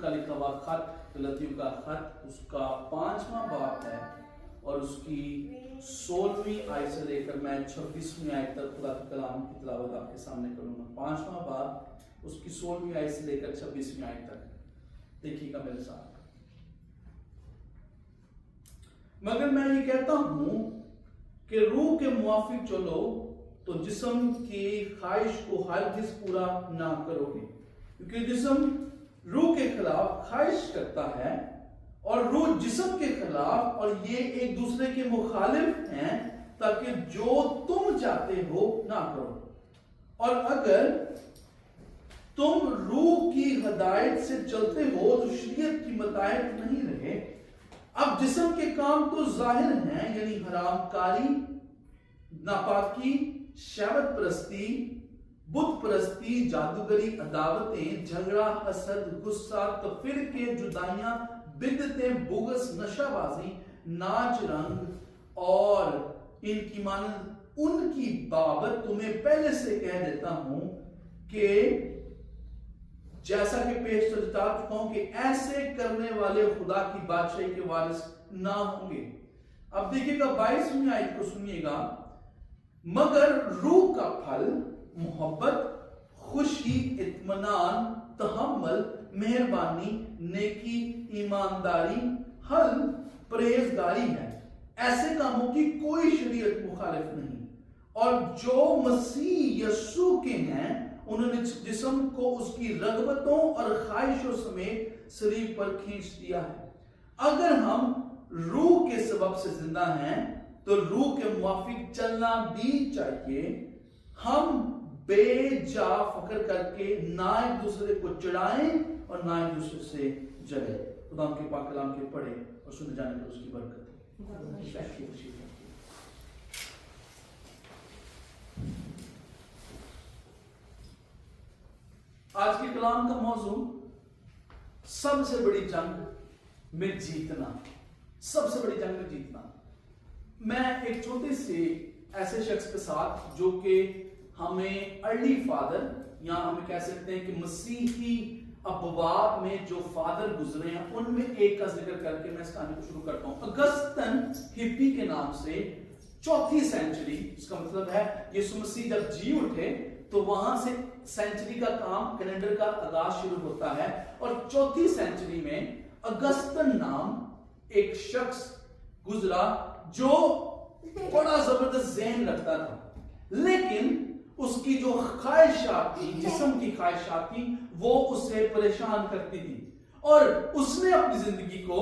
کا لکھا ہوا خط، غلطیوں کا خط، اس کا 5واں باب ہے اور اس کی 16ویں آیت سے لے کر میں 26ویں آیت تک خدا کے کلام کی تلاوت آپ کے سامنے کروں گا۔ 5واں باب اس کی 16ویں آیت سے لے کر 26ویں آیت تک دیکھیے گا میرے ساتھ۔ مگر میں یہ کہتا ہوں کہ روح کے موافق چلو تو جسم کی خواہش کو ہرگز پورا نہ کرو گے، کیونکہ جسم روح کے خلاف خواہش کرتا ہے اور روح جسم کے خلاف، اور یہ ایک دوسرے کے مخالف ہیں تاکہ جو تم چاہتے ہو نہ کرو۔ اور اگر تم روح کی ہدایت سے چلتے ہو تو شریعت کی مطابق نہیں رہے۔ اب جسم کے کام تو ظاہر ہیں، یعنی حرام کاری، ناپاکی، شہوت پرستی، بت پرستی، جادوگری، عداوتیں، جھگڑا، حسد، غصہ، تفرقے، جدائیاں، بدعتیں، بغض، نشہ بازی، ناچ رنگ اور ان کی مانند ان کی بابت تمہیں پہلے سے کہہ دیتا ہوں کہ جیسا کہ پیش بتا چکا ہوں کہ ایسے کرنے والے خدا کی بادشاہی کے وارث نہ ہوں گے۔ اب دیکھیے گا 22ویں آیت کو سنیے گا۔ مگر روح کا پھل محبت، خوشی، اطمینان، تحمل، مہربانی، نیکی، ایمانداری، حلم، پرہیزگاری ہے۔ ایسے کاموں کی کوئی شریعت مخالف نہیں۔ اور جو مسیح یسوع کے ہیں انہوں نے جسم کو اس کی رغبتوں اور خواہشوں سمیت صلیب پر کھینچ دیا ہے۔ اگر ہم روح کے سبب سے زندہ ہیں تو روح کے موافق چلنا بھی چاہیے۔ ہم بے جا فخر کر کے نہ ایک دوسرے کو چڑھائیں اور نہ ایک دوسرے سے جلیں۔ خدا ہم کے پاک کلام کے پڑھے اور سنے جانے پر اس کی برکت ہو۔ آج کے کلام کا موضوع سب سے بڑی جنگ میں جیتنا، سب سے بڑی جنگ میں جیتنا۔ میں ایک چھوٹے سے ایسے شخص کے ساتھ جو کہ ہمیں ارلی فادر یا ہمیں کہہ سکتے ہیں کہ مسیحی ابواب میں جو فادر گزرے ہیں ان میں ایک کا ذکر کر کے میں اس کہانی کو شروع کرتا ہوں۔ اگستن ہپی کے نام سے 4تھی سینچری، اس کا مطلب ہے یسوع مسیح جب جی اٹھے تو وہاں سے سینچری کا کام، کیلنڈر کا آغاز شروع ہوتا ہے، اور 4تھی سینچری میں اگستن نام ایک شخص گزرا جو بڑا زبردست ذہن رکھتا تھا، لیکن اس کی جو خواہشات تھی، جسم کی خواہشات تھی، وہ اسے پریشان کرتی تھی، اور اس نے اپنی زندگی کو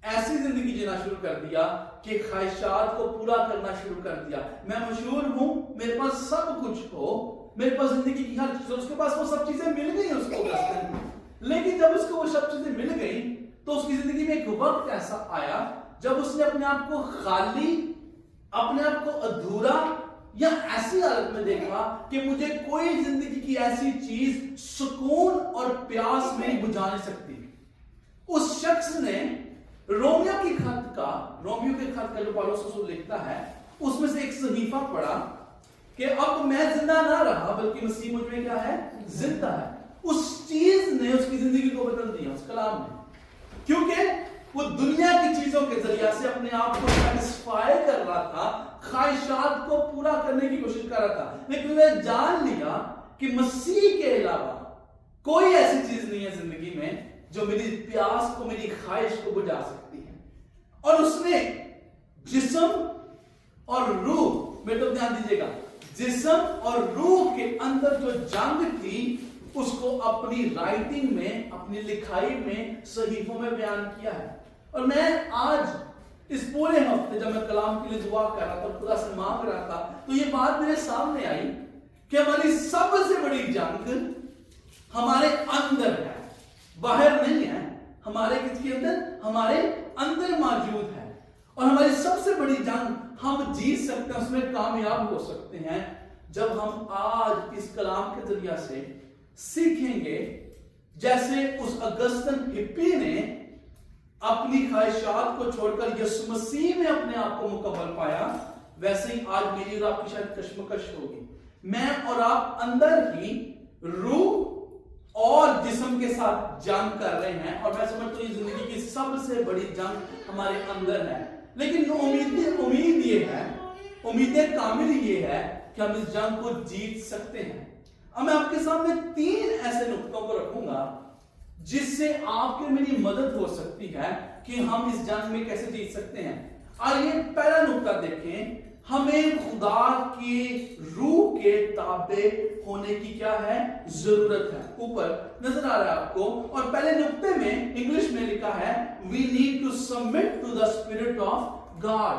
ایسی زندگی جینا شروع کر دیا کہ خواہشات کو پورا کرنا شروع کر دیا۔ میں مشہور ہوں، میرے پاس سب کچھ ہو، میرے پاس زندگی کی ہر چیز، اس کے پاس وہ سب چیزیں مل گئی اس کو، لیکن جب اس کو وہ سب چیزیں مل گئی تو اس کی زندگی میں ایک وقت ایسا آیا جب اس نے اپنے آپ کو خالی، اپنے آپ کو ادھورا یا ایسی حالت میں دیکھا کہ مجھے کوئی زندگی کی ایسی چیز سکون اور پیاس میں بجھا نہیں سکتی۔ اس شخص نے رومیو کے خط کا جو پالوس رسول لکھتا ہے اس میں سے ایک صحیفہ پڑھا کہ اب میں زندہ نہ رہا بلکہ مسیح مجھ میں کیا ہے؟ زندہ ہے۔ اس چیز نے اس کی زندگی کو بدل دیا، اس کلام نے، کیونکہ وہ دنیا کی چیزوں کے ذریعے سے اپنے آپ کو سیٹسفائی کر رہا تھا، خواہشات کو پورا کرنے کی کوشش کر رہا تھا، لیکن وہ جان لیا کہ مسیح کے علاوہ کوئی ایسی چیز نہیں ہے زندگی میں جو میری پیاس کو، میری خواہش کو بجھا سکتی ہے۔ اور اس نے جسم اور روح، بیٹو دھیان دیجیے گا، جسم اور روح کے اندر جو جنگ تھی اس کو اپنی رائٹنگ میں، اپنی لکھائی میں، صحیفوں میں بیان کیا ہے۔ اور میں آج اس پورے ہفتے جب میں کلام کے لیے دعا کر رہا تھا اور خدا سے مانگ رہا تھا تو یہ بات میرے سامنے آئی کہ ہماری سب سے بڑی جنگ ہمارے اندر ہے، باہر نہیں ہے، ہمارے کس کے اندر؟ ہمارے اندر موجود ہے۔ اور ہماری سب سے بڑی جنگ ہم جیت سکتے ہیں، اس میں کامیاب ہو سکتے ہیں جب ہم آج اس کلام کے ذریعے سے سیکھیں گے، جیسے اس اگستن ہپی نے اپنی خواہشات کو چھوڑ کر یسوع مسیح میں اپنے آپ کو مکمل پایا، ویسے ہی آج میری اور آپ کی شاید کشمکش ہوگی۔ میں اور آپ اندر ہی روح اور جسم کے ساتھ جنگ کر رہے ہیں, اور میں سمجھتا ہوں یہ زندگی کی سب سے بڑی جنگ ہمارے اندر ہے. لیکن امید یہ ہے, امید کامل یہ ہے کہ ہم اس جنگ کو جیت سکتے ہیں. اب میں آپ کے سامنے 3 ایسے نقطوں کو رکھوں گا جس سے آپ کے میری مدد ہو سکتی ہے کہ ہم اس جنگ میں کیسے جیت سکتے ہیں. آئیے پہلا نقطہ دیکھیں, ہمیں خدا کی روح کے تابع ہونے کی کیا ہے, ضرورت ہے. اوپر نظر آ رہا ہے آپ کو, اور پہلے نقطے میں انگلش میں لکھا ہے we need to submit to the spirit of God.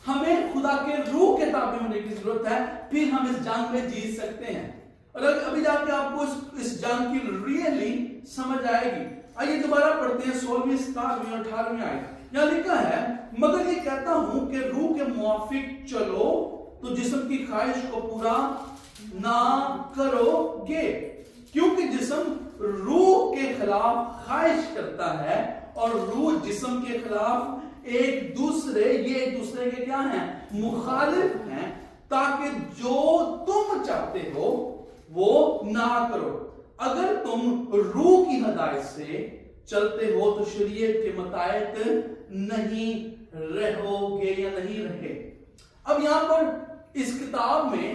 ہمیں خدا کے روح کے تابع ہونے کی ضرورت ہے, پھر ہم اس جنگ میں جیت سکتے ہیں. اور ابھی جا کے آپ کو اس جنگ کی ریئلی سمجھ آئے گی. آئیے دوبارہ پڑھتے ہیں 16ویں 17ویں اور 18ویں آیت. یہاں لکھا ہے مگر یہ کہتا ہوں کہ روح کے موافق چلو تو جسم کی خواہش کو پورا نہ کرو گے, کیونکہ جسم روح کے خلاف خواہش کرتا ہے اور روح جسم کے خلاف ایک دوسرے کے کیا ہیں, مخالف ہیں, تاکہ جو تم چاہتے ہو وہ نہ کرو. اگر تم روح کی ہدایت سے چلتے ہو تو شریعت کے مطابق نہیں رہو گے یا نہیں رہے. اب یہاں پر اس کتاب میں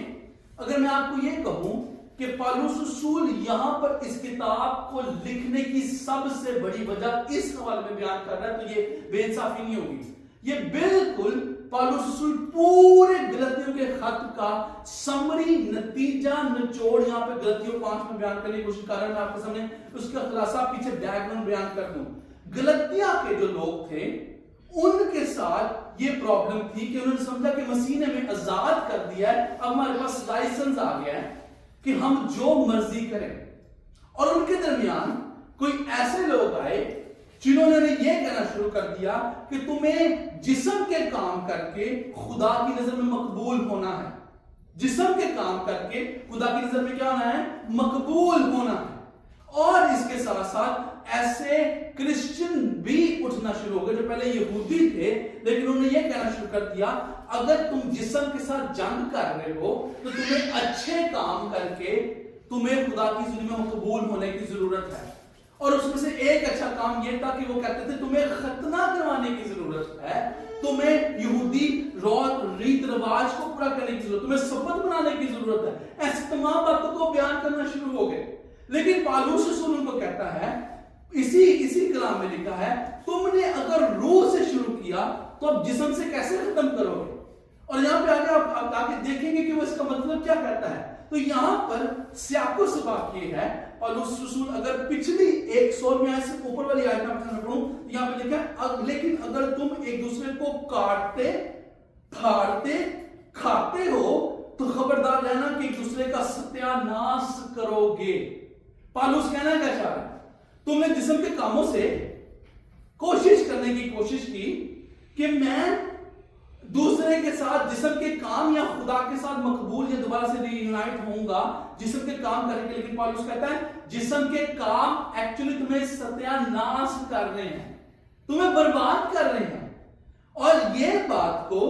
اگر میں آپ کو یہ کہوں کہ پالوس رسول یہاں پر اس کتاب کو لکھنے کی سب سے بڑی وجہ اس حوالے میں بیان کر رہا ہے, تو یہ بے انصافی نہیں ہوگی. یہ بالکل پالوس رسول پورے غلطیوں کے خط کا سمری نتیجہ نچوڑ یہاں پہ غلطیوں 5 میں بیان کرنے کی کوشش کر رہا ہے. میں آپ کے سامنے اس کا خلاصہ پیچھے بیک گراؤنڈ بیان کر دوں. غلطیہ کے جو لوگ تھے ان کے ساتھ یہ پرابلم تھی کہ انہوں نے سمجھا کہ مسیح نے ہمیں آزاد کر دیا ہے, اب ہمارے پاس لائسنس آ گیا ہے کہ ہم جو مرضی کریں. اور ان کے درمیان کوئی ایسے لوگ آئے جنہوں نے یہ کہنا شروع کر دیا کہ تمہیں جسم کے کام کر کے خدا کی نظر میں مقبول ہونا ہے. جسم کے کام کر کے خدا کی نظر میں کیا ہونا ہے, مقبول ہونا ہے. اور اس کے ساتھ ساتھ ایسے کرسچن بھی اٹھنا شروع ہو گئے جو پہلے یہودی تھے, لیکن انہوں نے یہ کہنا شروع کر دیا اگر تم جسم کے ساتھ جنگ کر رہے ہو تو تمہیں اچھے کام کر کے تمہیں خدا کی نظر میں مقبول ہونے کی ضرورت ہے. اور اس میں سے ایک اچھا کام یہ تھا کہ وہ کہتے تھے تمہیں ختنہ کروانے کی ضرورت ہے, تمہیں یہودی ریت رواج کو پورا کرنے کی ضرورت, تمہیں سبت بنانے کی ضرورت ہے. ایسی تمام باتوں کو بیان کرنا شروع ہو گئے. لیکن پالوس رسول ان کو کہتا ہے, اسی کلام میں لکھا ہے تم نے اگر روح سے شروع کیا تو اب جسم سے کیسے ختم کرو گے. اور یہاں پہ آگے آپ آگے دیکھیں گے کہ وہ اس کا مطلب کیا کہتا ہے. تو یہاں پر سیاق و سباق یہ ہے, پالوس رسول اگر پچھلی 16ویں آیت سے اوپر والی آیت میں پڑھوں یہاں پہ لکھا ہے لیکن اگر تم ایک دوسرے کو کاٹتے پھاڑتے کھاتے ہو تو خبردار رہنا کہ ایک دوسرے کا ستیہ ناش کرو گے. پالوس کہنا کیا چاہ رہا ہے, تم نے جسم کے کاموں سے کوشش کرنے کی کوشش کی کہ میں دوسرے کے ساتھ جسم کے کام یا خدا کے ساتھ مقبول یا دوبارہ سے ری یونائٹ ہوں گا جسم کے کام کرنے کے. لیکن پالوس کہتا ہے جسم کے کام ایکچولی تمہیں ستیہ ناش کر رہے ہیں, تمہیں برباد کر رہے ہیں. اور یہ بات کو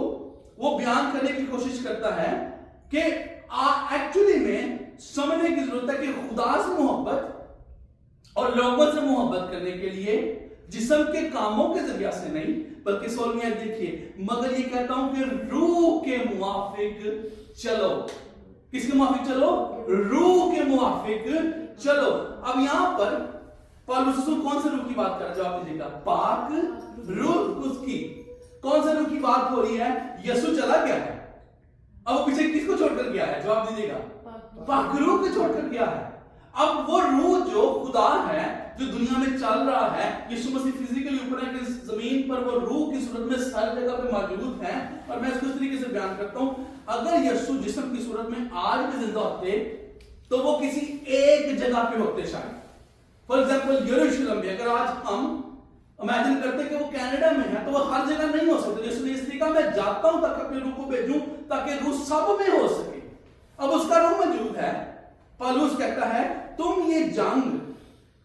وہ بیان کرنے کی کوشش کرتا ہے کہ ایکچولی میں سمجھنے کی ضرورت ہے کہ خدا سے محبت اور لوگوں سے محبت کرنے کے لیے جسم کے کاموں کے ذریعہ سے نہیں بلکہ 16ویں آیت دیکھیے, مگر یہ کہتا ہوں کہ روح کے موافق چلو. کس کے موافق چلو, روح کے موافق چلو. اب یہاں پر پالوس رسول کون سے روح کی بات کر رہا ہے, جواب دیجیے گا, پاک روح. اس کی کون سے روح کی بات ہو رہی ہے, یسوع چلا گیا ہے, اب وہ پیچھے کس کو چھوڑ کر گیا ہے, جواب دیجیے گا, پاک روح کو چھوڑ کر گیا ہے. اب وہ روح جو خدا ہے جو دنیا میں چل رہا ہے, یسوع مسیح فزیکلی اوپر ہے کہ زمین پر وہ روح کی صورت میں ہر جگہ پہ موجود ہیں. اور میں اس کو اس طریقے سے بیان کرتا ہوں, اگر یسوع جسم کی صورت میں آج بھی زندہ ہوتے تو وہ کسی ایک جگہ پہ ہوتے شاید. فار ایگزامپل یروشلم میں اگر آج ہم امیجن کرتے کہ وہ کینیڈا میں ہے تو وہ ہر جگہ نہیں ہو سکتے. یسوع نے اس طریقہ میں جاتا ہوں تاکہ اپنے روح کو بھیجوں تاکہ روح سب میں ہو سکے. اب اس کا روح موجود ہے. پالوس کہتا ہے تم یہ جنگ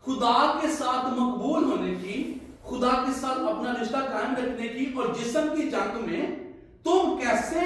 خدا کے ساتھ مقبول ہونے کی, خدا کے ساتھ اپنا رشتہ قائم رکھنے کی اور جسم کی جنگ میں تم کیسے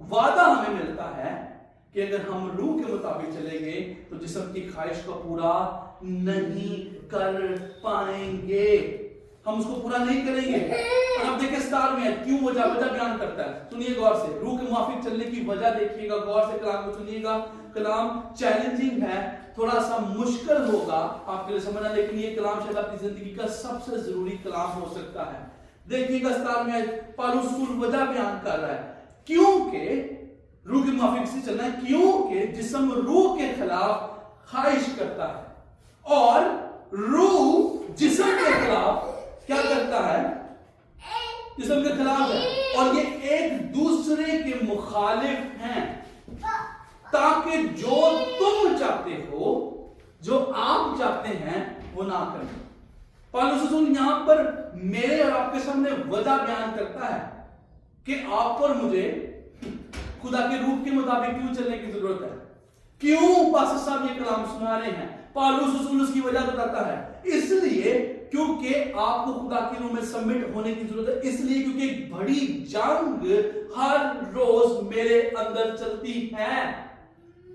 وعدہ ہمیں ملتا ہے کہ اگر ہم روح کے مطابق چلیں گے تو جسم کی خواہش کو پورا نہیں کر پائیں گے، ہم اس کو پورا نہیں کریں گے۔ اور اب دیکھیں سٹار میں کیوں وجہ بیان کرتا ہے، سنیے غور سے، روح کے موافق چلنے کی وجہ دیکھیے گا، غور سے کلام کو سنیے گا۔ کلام چیلنجنگ ہے، تھوڑا سا مشکل ہوگا آپ کے لیے سمجھنا، لیکن یہ کلام شاید آپ کی زندگی کا سب سے ضروری کلام ہو سکتا ہے۔ دیکھیے گا سٹار میں پالوس رسول وجہ بیان کر رہا ہے، کیونکہ روح کے موافق سے چلنا ہے، کیونکہ جسم روح کے خلاف خواہش کرتا ہے اور روح جسم کے خلاف کیا کرتا ہے، جسم کے خلاف ہے، اور یہ ایک دوسرے کے مخالف ہیں، تاکہ جو تم چاہتے ہو، جو آپ چاہتے ہیں وہ نہ کریں۔ پالوس رسول یہاں پر میرے اور آپ کے سامنے وجہ بیان کرتا ہے کہ آپ اور مجھے خدا کے روح کے مطابق کیوں چلنے کی ضرورت ہے، کیوں پاسٹر صاحب یہ کلام سنا رہے ہیں۔ پالوس رسول اس کی وجہ بتاتا ہے، اس لیے کیونکہ آپ کو خدا کی روح میں سبمٹ ہونے کی ضرورت ہے، اس لیے کیونکہ ایک بڑی جنگ ہر روز میرے اندر چلتی ہے۔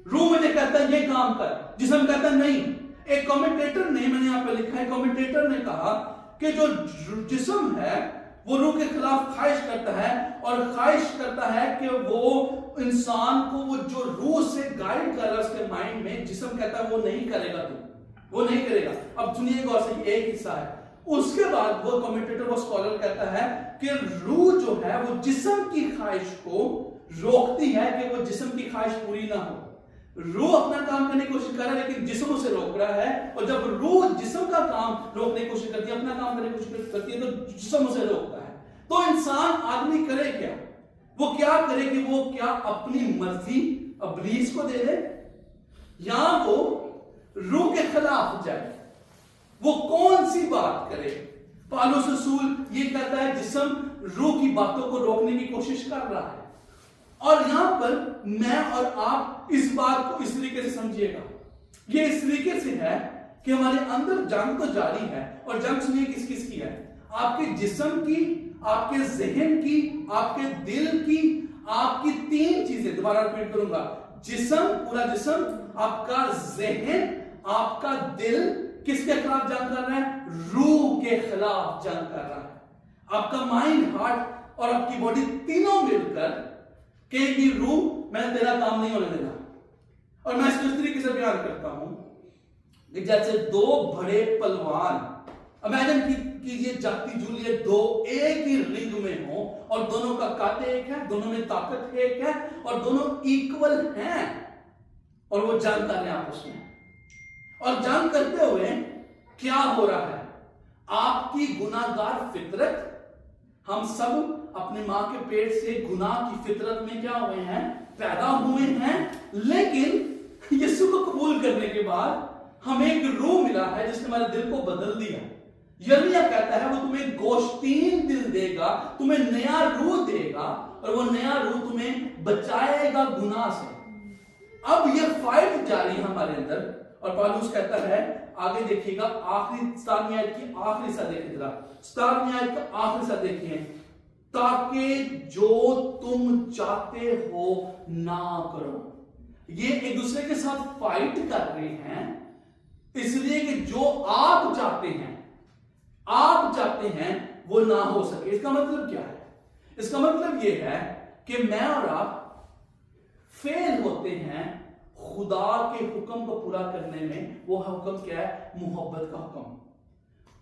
روح مجھے کہتا ہے یہ کام کر، جسم کہتا ہے نہیں۔ ایک کمنٹیٹر نے، میں نے یہاں پہ لکھا ہے، کمنٹیٹر نے کہا کہ جو جسم ہے وہ روح کے خلاف خواہش کرتا ہے، اور خواہش کرتا ہے کہ وہ انسان کو وہ جو روح سے گائیڈ کر رہا ہے اس کے مائنڈ میں، جسم کہتا ہے وہ نہیں کرے گا، تو وہ نہیں کرے گا۔ اب سنیے غور سے، ایک حصہ ہے، اس کے بعد وہ کمنٹیٹر، وہ اسکالر کہتا ہے کہ روح جو ہے وہ جسم کی خواہش کو روکتی ہے کہ وہ جسم کی خواہش پوری نہ ہو۔ روح اپنا کام کرنے کی کوشش کر رہا ہے لیکن جسم اسے روک رہا ہے، اور جب روح جسم کا کام روکنے کی کوشش کرتی ہے، اپنا کام کرنے کی کوشش کرتی ہے، تو جسم اسے روکتا ہے۔ تو انسان آدمی کرے کیا؟ وہ کیا کرے کہ وہ کیا اپنی مرضی ابلیس کو دے دے، یا وہ روح کے خلاف جائے؟ وہ کون سی بات کرے؟ پالوس رسول یہ کہتا ہے جسم روح کی باتوں کو روکنے کی کوشش کر رہا ہے، اور یہاں پر میں اور آپ اس بات کو اس طریقے سے سمجھیے گا، یہ اس طریقے سے ہے کہ ہمارے اندر جنگ تو جاری ہے، اور جنگ سنیے کس کس کی ہے؟ آپ کے جسم کی، آپ کے ذہن کی، آپ کے دل کی، آپ کی تین چیزیں، دوبارہ ریپیٹ کروں گا، جسم، پورا جسم، آپ کا ذہن، آپ کا دل کس کے خلاف جنگ کر رہا ہے؟ روح کے خلاف جنگ کر رہا ہے۔ آپ کا مائنڈ، ہارٹ اور آپ کی باڈی تینوں مل کر کہ یہ روح میں تیرا کام نہیں ہونے دینا۔ اور میں اس کو اس طریقے سے بیان کرتا ہوں کہ جیسے دو بڑے پلوان، امیجن کیجئے جاتی جولیے، دو ایک ہی رنگ میں ہوں، اور دونوں کا قد ایک ہے، دونوں میں طاقت ایک ہے، اور دونوں ایکول ہیں، اور وہ جنگ کر رہے ہیں آپس میں۔ اور جنگ کرتے ہوئے کیا ہو رہا ہے؟ آپ کی گناہگار فطرت، ہم سب اپنے ماں کے پیٹ سے گناہ کی فطرت میں کیا ہوئے ہیں؟ پیدا ہوئے ہیں، لیکن یسوع کو قبول کرنے کے بعد ہمیں ایک روح ملا ہے جس نے ہمارے دل کو بدل دیا۔ یرمیا کہتا ہے وہ تمہیں گوشتین دل دے گا، تمہیں نیا روح دے گا، اور وہ نیا روح تمہیں بچائے گا گناہ سے۔ اب یہ فائٹ جاری ہے ہمارے اندر، اور پالوس کہتا ہے، آگے دیکھیے گا، آخری 17ویں آیت کی آخری حصہ دیکھیں ذرا، 17ویں آیت کا آخری حصہ دیکھیں، تاکہ جو تم چاہتے ہو نہ کرو۔ یہ ایک دوسرے کے ساتھ فائٹ کر رہے ہیں، اس لیے کہ جو آپ چاہتے ہیں وہ نہ ہو سکے۔ اس کا مطلب کیا ہے؟ اس کا مطلب یہ ہے کہ میں اور آپ فیل ہوتے ہیں خدا کے حکم کو پورا کرنے میں۔ وہ حکم کیا ہے؟ محبت کا حکم۔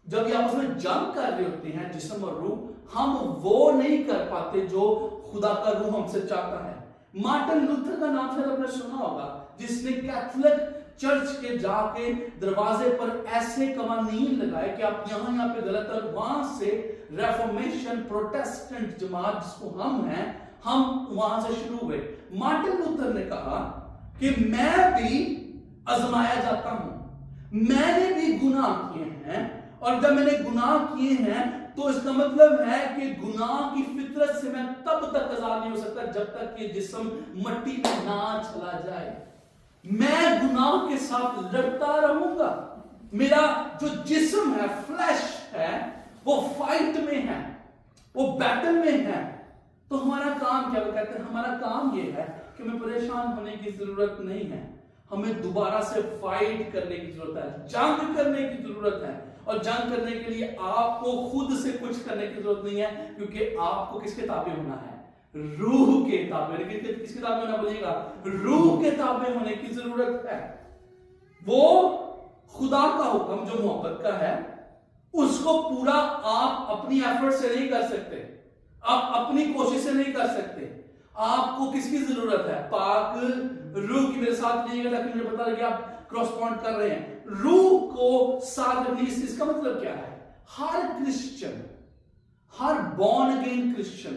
جب یہ آپس میں جنگ کر رہے ہوتے ہیں جسم اور روح، ہم وہ نہیں کر پاتے جو خدا کا روح ہم سے چاہتا ہے۔ مارٹن لوتھر کا نام شاید آپ نے سنا ہوگا، جس نے کیتھولک چرچ کے جا کے دروازے پر ایسے قوانین لگائے کہ آپ یہاں پہ غلط ہے، وہاں سے ریفارمیشن پروٹیسٹنٹ جماعت جس کو ہم ہیں، ہم وہاں سے شروع ہوئے۔ مارٹن لوتھر نے کہا کہ میں بھی آزمایا جاتا ہوں، میں نے بھی گناہ کیے ہیں، اور جب میں نے گناہ کیے ہیں تو اس کا مطلب ہے کہ گناہ کی فطرت سے میں تب تک آزاد نہیں ہو سکتا جب تک یہ جسم مٹی میں نہ چلا جائے۔ میں گناہ کے ساتھ لڑتا رہوں گا۔ میرا جو جسم ہے، فلیش ہے، وہ فائٹ میں ہے، وہ بیٹل میں ہے، تو ہمارا کام کیا؟ وہ کہتے ہیں ہمارا کام یہ ہے کہ ہمیں پریشان ہونے کی ضرورت نہیں ہے، ہمیں دوبارہ سے فائٹ کرنے کی ضرورت ہے، جنگ کرنے کی ضرورت ہے، اور جنگ کرنے کے لیے آپ کو خود سے کچھ کرنے کی ضرورت نہیں ہے، کیونکہ آپ کو کس کے تابع ہونا ہے؟ روح کے تابع۔ کس کے تابع ہونا بولیے گا؟ روح کے تابع ہونے کی ضرورت ہے۔ وہ خدا کا حکم جو محبت کا ہے، اس کو پورا آپ اپنی ایفرٹ سے نہیں کر سکتے، آپ اپنی کوشش سے نہیں کر سکتے۔ آپ کو کس کی ضرورت ہے؟ پاک روح کی۔ میرے ساتھ نہیں ہے لیکن مجھے پتا لگا آپ کراسپونڈ کر رہے ہیں۔ روح کو ساتھ رکھنی، اس کا مطلب کیا ہے؟ ہر کرسچن، ہر بورن اگین کرسچن،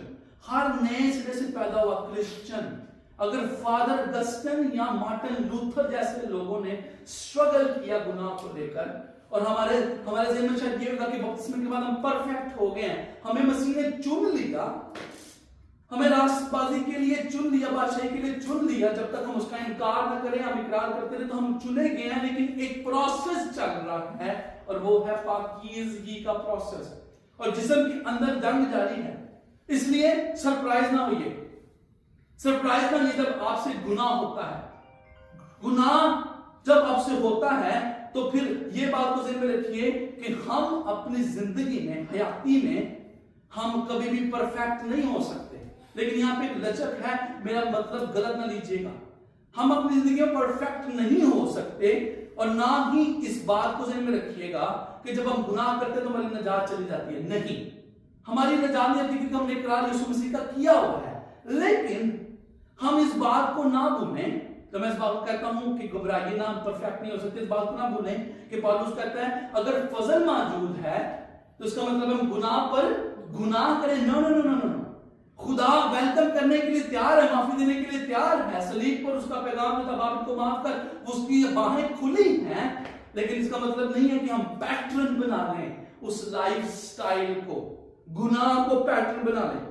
ہر نئے سرے سے پیدا ہوا کرسچن، اگر فادر اگسٹن یا مارٹن لوتھر جیسے لوگوں نے سٹرگل کیا گناہ کو لے کر، اور ہمارے ذہن میں شاید یہ ہوگا کہ بپتسمے کے بعد ہم پرفیکٹ ہو گئے ہیں، ہمیں مسیح نے چن لیا، ہمیں راست بازی کے لیے چن لیا، بادشاہی کے لیے چن لیا، جب تک ہم اس کا انکار نہ کریں، ہم اقرار کرتے رہے تو ہم چنے گئے ہیں، لیکن ایک پروسیس چل رہا ہے، اور وہ ہے پاکیزگی کا پروسیس، اور جسم کے اندر جنگ جاری ہے۔ اس لیے سرپرائز نہ ہوئیے، سرپرائز نہ ہوئیے جب آپ سے گناہ ہوتا ہے۔ گناہ جب آپ سے ہوتا ہے تو پھر یہ بات کو ذہن میں رکھیے کہ ہم اپنی زندگی میں، حیاتی میں، ہم کبھی بھی پرفیکٹ نہیں ہو سکتے، لیکن یہاں پہ ایک لچک ہے، میرا مطلب غلط نہ لیجئے گا، ہم اپنی زندگی میں پرفیکٹ نہیں ہو سکتے، اور نہ ہی اس بات کو ذہن میں رکھیے گا کہ جب ہم گناہ کرتے تو ہماری نجات چلی جاتی ہے، نہیں، ہماری نجات نہیں آتی کیونکہ ہم نے اقرار یسوع مسیح کا کیا ہوا ہے، لیکن ہم اس بات کو نہ بھولیں، تو میں اس بات کو کہتا ہوں کہ گھبرائیے نہ، ہم پرفیکٹ نہیں ہو سکتے، اس بات کو نہ بھولیں کہ پالوس کہتا ہے اگر فضل موجود ہے تو اس کا مطلب ہم گناہ پر گناہ کریں، نو نو نو نو، خدا ویلکم کرنے کے لیے تیار ہے، معافی دینے کے لیے تیار ہے، صلیب پر اس کا پیغام جو تھا بابت کو معاف کر، اس کی باہیں کھلی ہیں، لیکن اس کا مطلب نہیں ہے کہ ہم پیٹرن بنا لیں اس لائف سٹائل کو، گناہ کو پیٹرن بنا لیں۔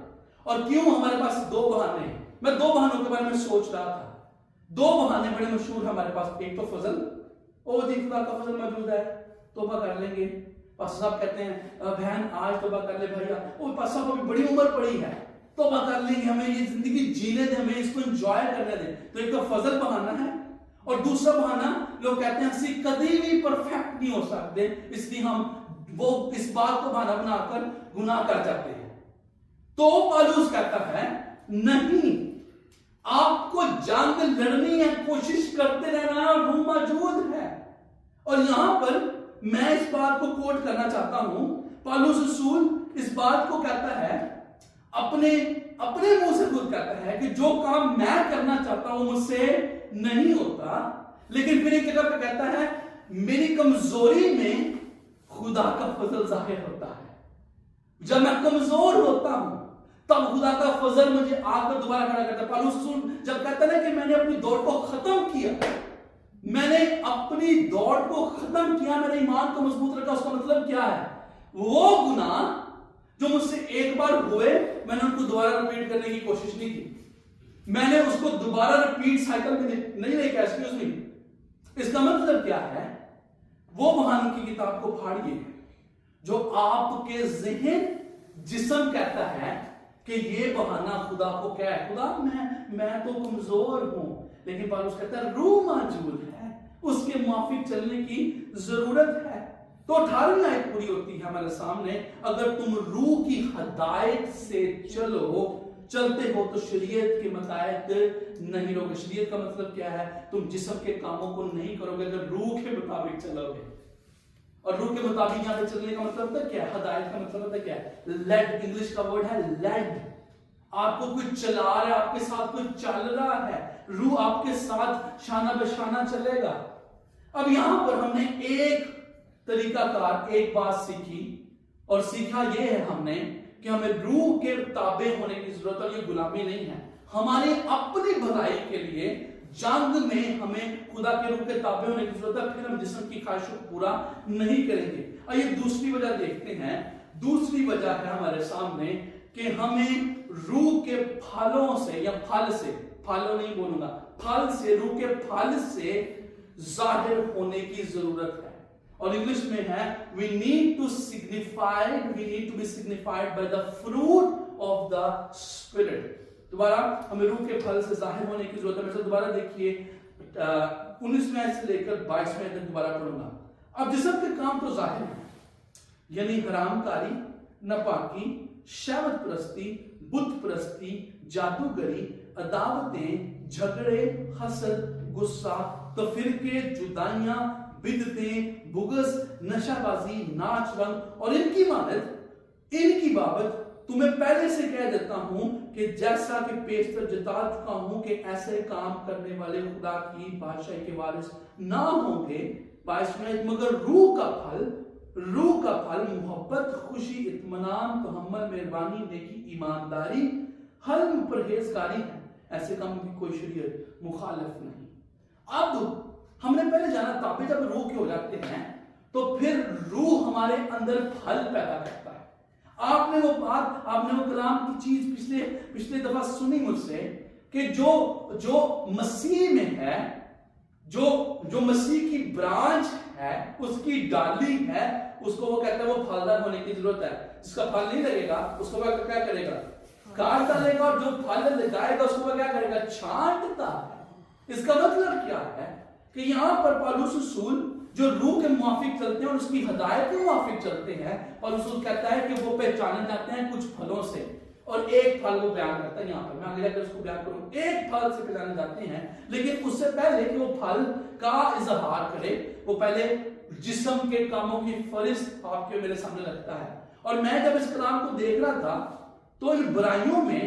اور کیوں ہمارے پاس دو بہانے ہیں، میں دو بہانوں کے بارے میں سوچ رہا تھا، دو بہانے بڑے مشہور ہیں ہمارے پاس، ایک تو فضل، او جی خدا کا فضل موجود ہے، توبہ کر لیں گے، پاسٹر صاحب کہتے ہیں بہن آج توبہ کر لے بھائیا، او پاسٹر صاحب ابھی بڑی عمر پڑی ہے، توبہ کر لیں گے، ہمیں یہ زندگی جینے دیں، ہمیں اس کو انجوائے کرنے دیں۔ تو ایک تو فضل بہانہ ہے، اور دوسرا بہانہ لوگ کہتے ہیں ہم کبھی بھی پرفیکٹ نہیں ہو سکتے، اس لیے ہم وہ اس بات کو بہانہ بنا کر گناہ کر جاتے ہیں۔ تو پالوس کہتا ہے نہیں، آپ کو جنگ لڑنی ہے، کوشش کرتے رہنا ہے، اور روح موجود ہے۔ اور یہاں پر میں اس بات کو کوٹ کرنا چاہتا ہوں، پالوس رسول اس بات کو کہتا ہے، اپنے منہ سے خود کہتا ہے کہ جو کام میں کرنا چاہتا ہوں مجھ سے نہیں ہوتا، لیکن پھر ایک جگہ پہ کہتا ہے میری کمزوری میں خدا کا فضل ظاہر ہوتا ہے، جب میں کمزور ہوتا ہوں تب خدا کا فضل مجھے آ کر دوبارہ کھڑا کرتا ہے۔ پالوس رسول جب کہتا ہے کہ میں نے اپنی دوڑ کو ختم کیا، میں نے اپنی دوڑ کو ختم کیا، میں نے ایمان کو مضبوط رکھا، اس کا مطلب کیا ہے؟ وہ گناہ جو مجھ سے ایک بار ہوئے میں نے ان کو دوبارہ ریپیٹ کرنے کی کوشش نہیں کی، میں نے اس کو دوبارہ ریپیٹ سائیکل میں نہیں لے کے، ایکسکیوز می، اس کا مطلب کیا ہے؟ وہ بہانوں کی کتاب کو پھاڑیے جو آپ کے ذہن جسم کہتا ہے کہ یہ بہانہ خدا کو کیا ہے، خدا میں تو کمزور ہوں، لیکن پالوس کہتا ہے روح موجود ہے، اس کے موافق چلنے کی ضرورت ہے۔ تو 18ویں آیت پوری ہوتی ہے ہمارے سامنے، اگر تم روح کی ہدایت سے چلتے ہو تو شریعت کے مطابق نہیں رہو گے۔ شریعت کا مطلب کیا ہے؟ تم جسم کے کاموں کو نہیں کرو گے اگر روح کے مطابق چلو گے، اور روح کے مطابق یہاں پہ چلنے کا مطلب ہوتا ہے کیا ہے؟ ہدایت کا مطلب ہوتا ہے کیا ہے؟ لیڈ، انگلش کا ورڈ ہے لیڈ، آپ کو کوئی چلا رہا ہے، آپ کے ساتھ کوئی چل رہا ہے، روح آپ کے ساتھ شانہ بہ شانہ چلے گا۔ اب یہاں پر ہم نے ایک طریقہ کار، ایک بات سیکھی، اور سیکھا یہ ہے ہم نے کہ ہمیں روح کے تابع ہونے کی ضرورت ہے، اور یہ غلامی نہیں ہے، ہماری اپنی بھلائی کے لیے جنگ میں ہمیں خدا کے روح کے تابع ہونے کی ضرورت ہے، پھر ہم جسم کی خواہشوں کو پورا نہیں کریں گے۔ آئیے دوسری وجہ دیکھتے ہیں، دوسری وجہ ہے ہمارے سامنے کہ ہمیں روح کے پھلوں سے، یا پھل سے، پھلوں نہیں بولوں گا، پھل سے، روح کے پھل سے ظاہر ہونے کی ضرورت ہے، اور انگلش میں ہے we need to be signified by the fruit of the Spirit. دوبارہ ہمیں روح کے پھل سے ظاہر ہونے کی ضرورت ہے. میں دوبارہ دیکھیے 19ویں آیت سے لے کر 22ویں آیت تک دوبارہ پڑھوں گا. اب جسم کے کام تو ظاہر ہیں، یعنی حرام کاری، ناپاکی، شہوت پرستی، بت پرستی، جادوگری، عداوتیں، جھگڑے، حسد، غصہ، تفرقے، جدائیاں، بدعتیں، بغض، نشہ بازی، ناچ رنگ اور ان کی مانند. ان کی بابت تمہیں پہلے سے کہہ دیتا ہوں کہ جیسا کہ پیشتر جتا چکا ہوں کہ ایسے کام کرنے والے خدا کی بادشاہی کے وارث نہ ہوں گے. 22 مگر روح کا پھل محبت، خوشی، اطمینان، تحمل، مہربانی، نیکی، ایمانداری، حلم، پرہیزگاری ہے. ایسے کام کی کوئی شریعت مخالف نہیں. اب ہم نے پہلے جانا تابع جب روح کے ہو جاتے ہیں تو پھر روح ہمارے اندر پھل پیدا کرتا ہے. آپ نے وہ کلام کی چیز پچھلے دفعہ سنی مجھ سے کہ جو مسیح میں ہے، جو مسیح کی برانچ ہے، اس کی ڈالی ہے، اس کو وہ کہتا ہے وہ پھلدار ہونے کی ضرورت ہے. جس کا پھل نہیں لگے گا اس کو وہ کیا کرے گا؟ کاٹ ڈالے گا. اور جو پھل لگائے گا اس کو وہ کیا کرے گا؟ چھانٹتا ہے. اس کا مطلب کیا ہے کہ یہاں پر پالوس رسول جو روح کے موافق چلتے ہیں اور اس کی ہدایت کے موافق چلتے ہیں، پالوس رسول کہتا ہے کہ وہ پہچانے جاتے ہیں کچھ پھلوں سے. اور ایک پھل وہ بیان کرتا ہے یہاں پر، میں آگے جا کر اس کو بیان کروں. ایک پھل سے پہچانے جاتے ہیں، لیکن اس سے پہلے کہ وہ پھل کا اظہار کرے وہ پہلے جسم کے کاموں کی فہرست آپ کے میرے سامنے رکھتا ہے. اور میں جب اس کلام کو دیکھ رہا تھا تو ان برائیوں میں،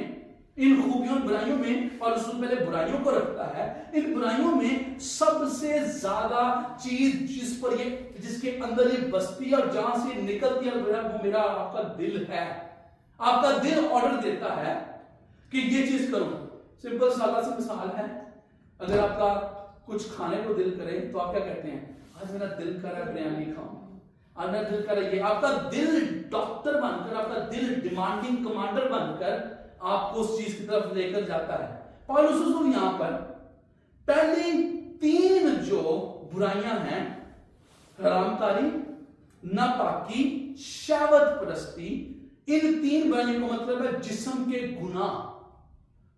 ان خوبیوں برائیوں میں، اور رسول پہلے برائیوں کو رکھتا ہے. ان برائیوں میں سب سے زیادہ چیز جس کے اندر یہ بستی اور جہاں سے نکلتی ہے وہ میرا آپ کا دل ہے. آپ کا دل آرڈر دیتا ہے کہ یہ چیز کرو. سمپل سادہ سی مثال ہے، اگر آپ کا کچھ کھانے کو دل کرے تو آپ کیا کہتے ہیں؟ آج میرا دل کر رہا ہے بریانی کھاؤں، آج میرا دل کر رہا ہے. یہ آپ کا دل ڈاکٹر بن کر، آپ کا دل ڈیمانڈنگ کمانڈر بن کر آپ کو اس چیز کی طرف لے کر جاتا ہے. پالوس رسول یہاں پر پہلی 3 جو برائیاں ہیں، حرام کاری، ناپاکی، شہوت پرستی، ان 3 برائیوں کا مطلب ہے جسم کے گناہ.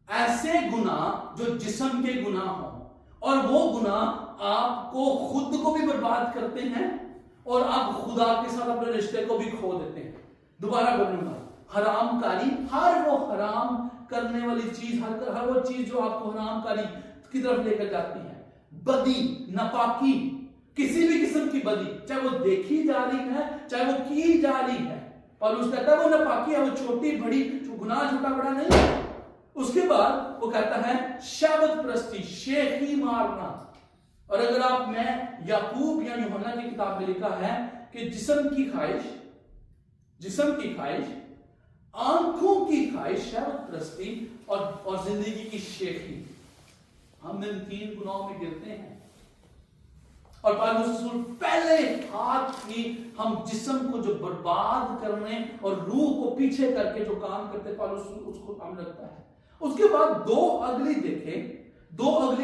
ایسے گناہ جو جسم کے گناہ ہوں، اور وہ گناہ آپ کو خود کو بھی برباد کرتے ہیں اور آپ خدا کے ساتھ اپنے رشتے کو بھی کھو دیتے ہیں. دوبارہ بولوں گا، حرام کاری، ہر وہ حرام کرنے والی چیز، ہر وہ چیز جو آپ کو حرام کاری کی طرف لے کر جاتی ہے. بدی، ناپاکی، کسی بھی قسم کی بدی، چاہے وہ دیکھی جا رہی ہے چاہے وہ کی جا رہی ہے. پالوس کہتا ہے وہ ناپاکی ہے، وہ چھوٹی بڑی گناہ چھوٹا بڑا نہیں ہے. اس کے بعد وہ کہتا ہے شہوت پرستی، شیخی مارنا. اور اگر آپ میں یعقوب یا یوحنا کی کتاب میں لکھا ہے کہ جسم کی خواہش، آنکھوں کی خواہش، شہوت پرستی اور زندگی کی شیخی، ہم ان 3 گناہوں میں گرتے ہیں. اور پالوس رسول پہلے ہاتھ کی ہم جسم کو جو برباد کرنے اور روح کو پیچھے کر کے جو کام کرتے پالوس رسول اس کو ہم رکھتا ہے. اس کے بعد 2 اگلی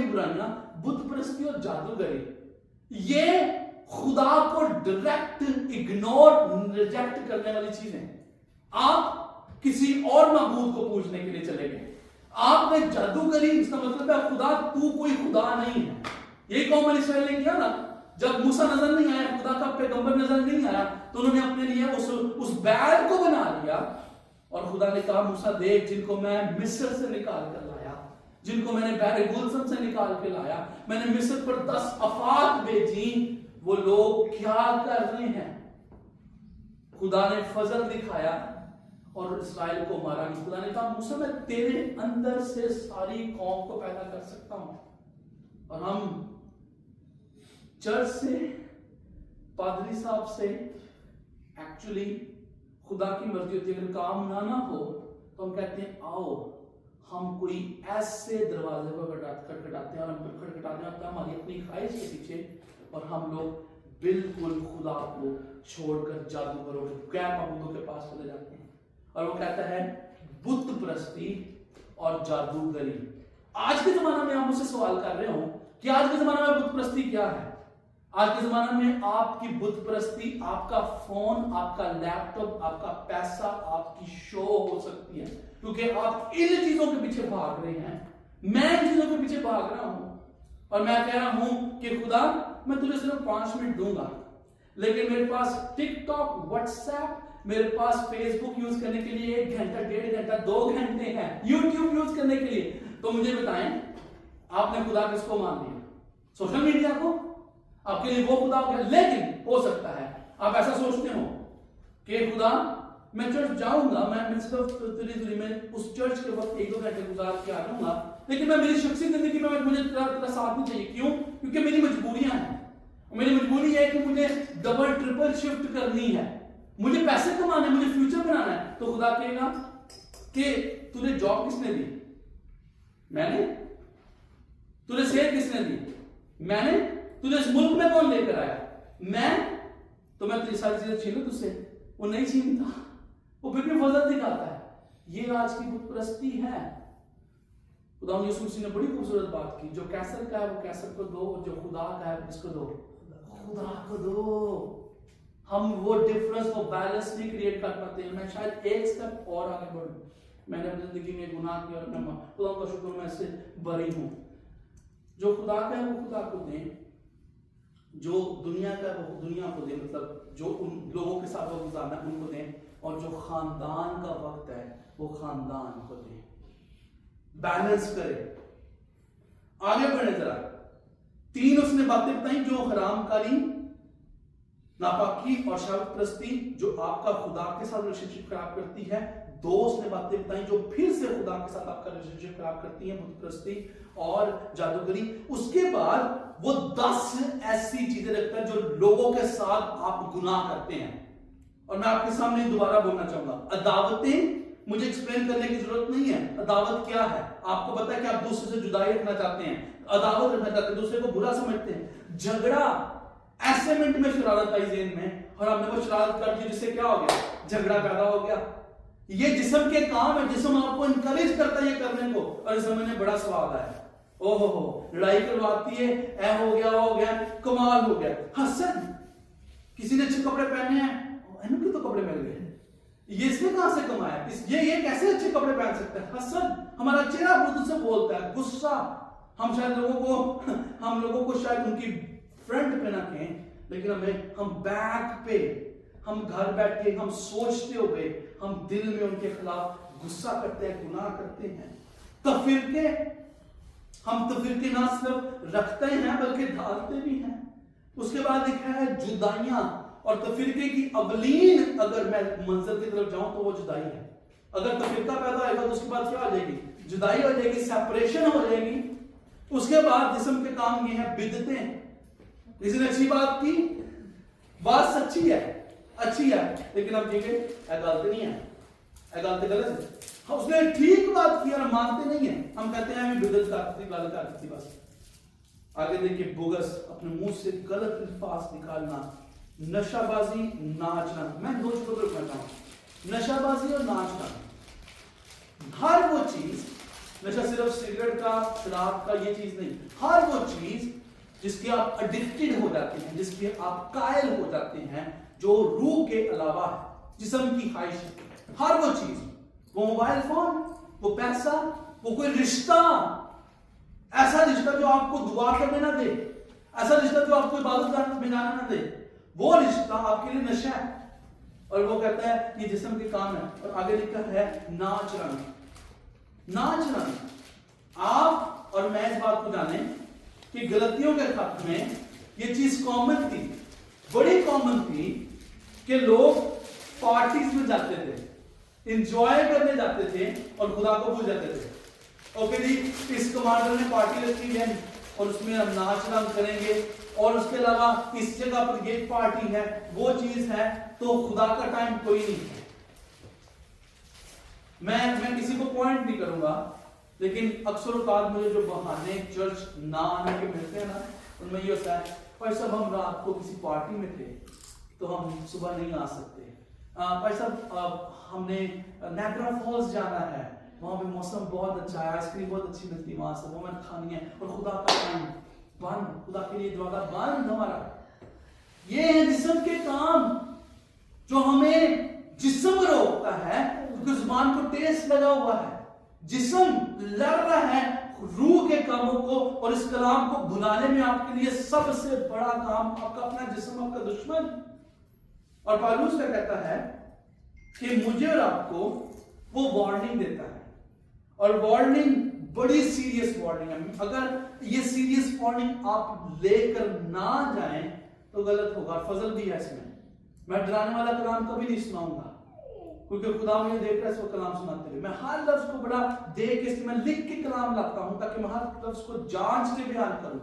برائیاں، بت پرستی اور جادوگری. یہ خدا کو ڈائریکٹ اگنور، ریجیکٹ کرنے والی چیزیں. آپ کسی اور معبود کو پوجنے کے لیے چلے گئے، آپ نے جادوگری، اس کا مطلب ہے خدا تو کوئی خدا نہیں ہے. یہی قوم بنی اسرائیل نے کیا نا، جب موسیٰ نظر نہیں آیا، خدا کا پیغمبر نظر نہیں آیا، تو انہوں نے اپنے لیے اس بیل کو بنا لیا. اور خدا نے کہا موسیٰ دیکھ، جن کو میں مصر سے نکال کر لایا، جن کو میں نے بحر گلزم سے نکال کے لایا، میں نے مصر پر 10 آفات بھیجی، وہ لوگ کیا کر رہے ہیں؟ خدا نے فضل دکھایا اور اسرائیل کو مارا نہیں. خدا نے کہا موسیٰ میں تیرے اندر سے ساری قوم کو پیدا کر سکتا ہوں. اور ہم چرچ سے، پادری صاحب سے، ایکچولی خدا کی مرضی ہوتی ہے، اگر کام نہ ہو تو ہم کہتے ہیں آؤ ہم کوئی ایسے دروازے پر کھٹکھٹاتے ہیں اور ہم کھٹکھٹاتے ہیں ہماری اپنی خواہش کے پیچھے، اور ہم لوگ بالکل خدا کو چھوڑ کر جادوگروں کے غیر معبودوں کے پاس چلے جاتے ہیں. اور وہ کہتا ہے بت پرستی اور جادوگری. آج کے زمانہ میں آپ مجھ سے سوال کر رہے ہوں کہ آج کے زمانہ میں بت پرستی کیا ہے؟ آج کے زمانے میں آپ کی بت پرستی، آپ کا فون، آپ کا لیپ ٹاپ، آپ کا پیسہ، آپ کی شو ہو سکتی ہے، کیونکہ آپ ان چیزوں کے پیچھے بھاگ رہے ہیں. میں ان چیزوں کے پیچھے بھاگ رہا ہوں اور میں کہہ رہا ہوں کہ خدا میں تجھے صرف 5 منٹ دوں گا، لیکن میرے پاس ٹک ٹاک، واٹس ایپ، میرے پاس فیس بک یوز کرنے کے لیے 1 گھنٹہ، 1.5 گھنٹہ، 2 گھنٹے ہیں، یوٹیوب یوز کرنے کے لیے. تو مجھے بتائیں آپ نے خدا کس کو مان لیا؟ سوشل میڈیا کو؟ آپ کے لیے وہ خدا ہو گیا. لیکن ہو سکتا ہے آپ ایسا سوچتے ہو کہ خدا میں چرچ جاؤں گا، میں صرف میں اس چرچ کے وقت 1-2 گھنٹے گزار کے آ جاؤں گا، لیکن میں میری شخصی زندگی میں مجھے تیرا ساتھ نہیں چاہیے. کیوں؟ کیونکہ میری مجبوریاں ہیں. میری مجبوری یہ ہے کہ مجھے ڈبل ٹرپل شفٹ کرنی ہے، مجھے پیسے کمانے، مجھے فیوچر بنانا ہے. تو خدا کہے گا کہ تجھے جاب کس نے دی؟ میں نے. تجھے صحت کس نے دی؟ میں نے. تجھے اس ملک میں کون لے کر آیا؟ میں. تو میں تجھے ساری چیزیں چھینوں تجھ سے؟ وہ نہیں چھینتا، وہ پھر بھی فضل دکھاتا ہے. یہ آج کی بت پرستی ہے. خدا یسوع مسیح نے بڑی خوبصورت بات کی، جو کیسر کا ہے وہ کیسر کو دو، جو خدا کا ہے اس کو دو، خدا کو دو. ہم وہ ڈفرنس، وہ بیلنس نہیں کریٹ کر پاتے ہیں. میں شاید ایک سٹیپ اور آگے بڑھوں. میں نے اپنی زندگی میں گناہ کیا اور میں خدا کا شکر میں اس سے بری ہوں. جو خدا کا ہے وہ خدا کو دیں، جو دنیا کا ہے وہ دنیا کو دیں، مطلب جو ان لوگوں کے ساتھ وہ گزارنا ہے ان کو دیں، اور جو خاندان کا وقت ہے وہ خاندان کو دیں. بیلنس کرے. آگے بڑھیں ذرا. 3 اس نے باتیں بتائیں جو حرام کاری، ناپاکی اور شرک پرستی جو آپ کا خدا کے ساتھ ریلیشن شپ خراب کرتی ہے. 2 اس نے باتیں بتائیں جو پھر سے خدا کے ساتھ آپ کا ریلیشن شپ خراب کرتی ہیں، بت پرستی اور جادوگری. اس کے بعد وہ 10 ایسی چیزیں رکھتا ہے جو لوگوں کے ساتھ آپ گناہ کرتے ہیں. اور میں آپ کے سامنے دوبارہ بولنا چاہوں گا، عداوتیں مجھے ایکسپلین کرنے کی ضرورت نہیں ہے. عداوت کیا ہے؟ آپ کو پتا ہے کہ آپ دوسرے سے جدائی رکھنا چاہتے ہیں، عداوت رکھنا چاہتے ہیں، دوسرے کو برا سمجھتے ہیں. جھگڑا، ایسے منٹ میں شرارت آئی ذہن میں اور آپ نے وہ شرارت کر دی جس سے کیا ہو گیا؟ جھگڑا پیدا ہو گیا. یہ جسم کے کام ہے، جسم آپ کو انکریج کرتا ہے یہ کرنے کو، اور اس میں بڑا سواد آیا، او ہو لڑائی کرواتی ہے، اے ہو گیا وہ ہو گیا، کمال ہو گیا. حسد، کسی نے اچھے کپڑے پہنے ہیں، انہوں کے تو کپڑے مل گئے، یہ اس نے کہاں سے کمایا، یہ کیسے اچھے کپڑے پہن سکتا ہے. حسد، ہمارا چہرہ بردو سے بولتا ہے. غصہ، ہم شاید لوگوں کو شاید ان کی فرنٹ پہ نہ کہیں، لیکن ہم بیک پہ، ہم گھر بیٹھ کے، ہم سوچتے ہوئے ہم دل میں ان کے خلاف غصہ کرتے ہیں، گناہ کرتے ہیں. تفرقے، ہم تفرقے نہ صرف رکھتے ہیں بلکہ ڈھالتے بھی ہیں. اس کے بعد لکھا ہے جدائیاں، اور تفرقے کی اولین اگر میں منظر کی طرف جاؤں تو وہ جدائی ہے. اگر تفرقہ پیدا ہوئے گا تو اس کے بعد کیا ہو جائے گی؟ جدائی ہو جائے گی، سیپریشن ہو جائے گی. اس کے بعد جسم کے کام یہ ہیں بدعتیں. کسی نے اچھی بات کی، بات سچی ہے، اچھی ہے، لیکن اب دیکھیں غلط نہیں ہے، غلط غلط ہے. اس نے ٹھیک بات کی اور مانتے نہیں ہیں، ہم کہتے ہیں ہمیں بدعت کرتی تھی، غلط کرتی تھی بس. آگے دیکھیے بغض، اپنے منہ سے غلط الفاظ نکالنا. نشہ بازی، ناچنا. میں 2 چیزوں پر رکھنا چاہوں گا، نشہ بازی اور ناچنا. ہر وہ چیز، نشہ صرف سگریٹ کا، شراب کا، یہ چیز نہیں، ہر وہ چیز جس کے آپ اڈکٹڈ ہو جاتے ہیں، جس کے آپ قائل ہو جاتے ہیں، جو روح کے علاوہ ہے، جسم کی خواہش. ہر وہ چیز، وہ موبائل فون، وہ پیسہ، وہ کوئی رشتہ، ایسا رشتہ جو آپ کو دعا کرنے نہ دے، ایسا رشتہ جو آپ کو عبادت گاہ میں جانا نہ دے، وہ رشتہ آپ کے لیے نشہ ہے. اور وہ کہتا ہے یہ جسم کے کام ہے. اور آگے لکھا ہے ناچ رنگ. ناچ رنگ، آپ اور میں اس بات کو جانیں کہ غلطیوں کے خط میں یہ چیز کامن تھی، بڑی کامن تھی کہ لوگ پارٹیز میں جاتے تھے، انجوائے کرنے جاتے تھے اور خدا کو بھول جاتے تھے. اوکے جی، اس کمانڈر نے پارٹی رکھی ہے اور اس میں ہم ناچ رنگ کریں گے، اور اس کے علاوہ اس جگہ پر یہ پارٹی ہے، وہ چیز ہے، تو خدا کا ٹائم کوئی نہیں ہے. میں کسی کو پوائنٹ نہیں کروں گا، لیکن اکثر اوقات مجھے جو بہانے چرچ نہ آنے کے ملتے ہیں نا، ان میں یہ ہوتا ہے بھائی صاحب ہم رات کو کسی پارٹی میں تھے تو ہم صبح نہیں آ سکتے. بھائی صاحب ہم نے نیاگرا فالز جانا ہے، وہاں پہ موسم بہت اچھا ہے، آئس کریم بہت اچھی ملتی ہے وہاں سے، وہ میں کھانی ہے، اور خدا کا ٹائم بند، خدا کے لیے دروازہ بند ہمارا. یہ ہے جسم کے کام جو ہمیں جسم روکتا ہے کیونکہ زبان کو ٹیسٹ لگا ہوا ہے. جسم لڑ رہا ہے روح کے کاموں کو اور اس کلام کو بھلانے میں آپ کے لیے سب سے بڑا کام آپ کا اپنا جسم آپ کا دشمن. اور پالوس کیا کہتا ہے کہ مجھے اور آپ کو وہ وارننگ دیتا ہے اور وارننگ بڑی سیریس وارننگ ہے. اگر یہ سیریس وارننگ آپ لے کر نہ جائیں تو غلط ہوگا. فضل بھی ہے اس میں ڈرانے والا کلام کبھی نہیں سناؤں گا کیونکہ خدا مجھے دیکھ رہا ہے اس کو کلام سناتے ہوئے. میں ہر لفظ کو بڑا دیکھ کے میں لکھ کے کلام لاتا ہوں تاکہ میں ہر لفظ کو جانچ کے بیان کروں.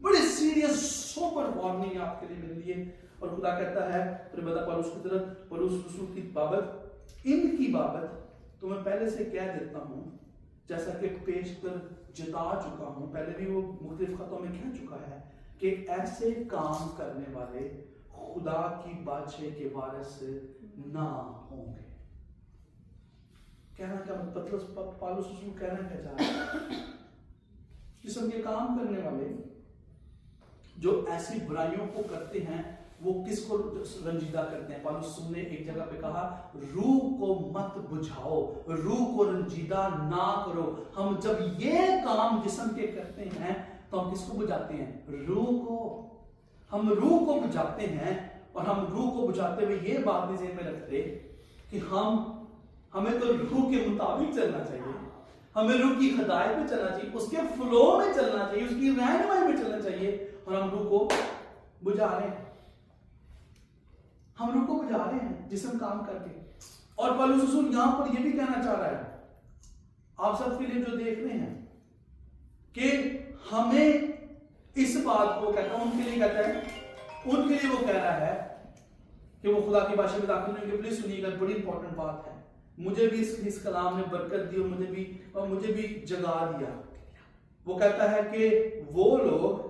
بڑی سیریس سوبر وارننگ آپ کے لیے مل رہی ہے. اور خدا کہتا ہے پھر بتا پالوس کی طرف پالوس رسول کی بابت ان کی بابت تو میں پہلے سے کہہ دیتا ہوں جیسا کہ پیش کر جتا چکا ہوں. پہلے بھی وہ مختلف خطوں میں کہہ چکا ہے کہ ایسے کام کرنے والے خدا کی بادشاہی کے وارث نہ ہوں گے. کہنا کیا پالوس رسول کہنا کیا چاہ رہا ہے؟ جسم کے کام کرنے والے جو ایسی برائیوں کو کرتے ہیں وہ کس کو رنجیدہ کرتے ہیں؟ پالوس نے ایک جگہ پہ کہا روح کو مت بجھاؤ, روح کو رنجیدہ نہ کرو. ہم جب یہ کام جسم کے کرتے ہیں تو ہم کس کو بجھاتے ہیں؟ روح کو. ہم روح کو بجھاتے ہیں اور ہم روح کو بجھاتے ہوئے یہ بات نہیں ذہن میں رکھتے کہ ہمیں تو روح کے مطابق چلنا چاہیے, ہمیں روح کی ہدایت میں چلنا چاہیے, اس کے فلو میں چلنا چاہیے, اس کی رہنمائی میں چلنا چاہیے. اور ہم روح کو بجھا رہے ہیں, ہم روح کو بجھا رہے ہیں جسم کام کر کے. اور پالوس رسول یہاں پر یہ بھی کہنا چاہ رہا ہے آپ سب کے لیے جو دیکھ رہے ہیں کہ ہمیں اس بات کو کہتا ہے, ان کے لیے کہتا ہے, ان کے لیے وہ کہہ رہا ہے کہ وہ خدا کی بادشاہی میں داخل نہیں ہوگے. پلیز سنیے گا, بڑی امپورٹنٹ بات ہے. مجھے بھی اس کلام نے برکت دی اور مجھے بھی جگا دیا. وہ کہتا ہے کہ وہ لوگ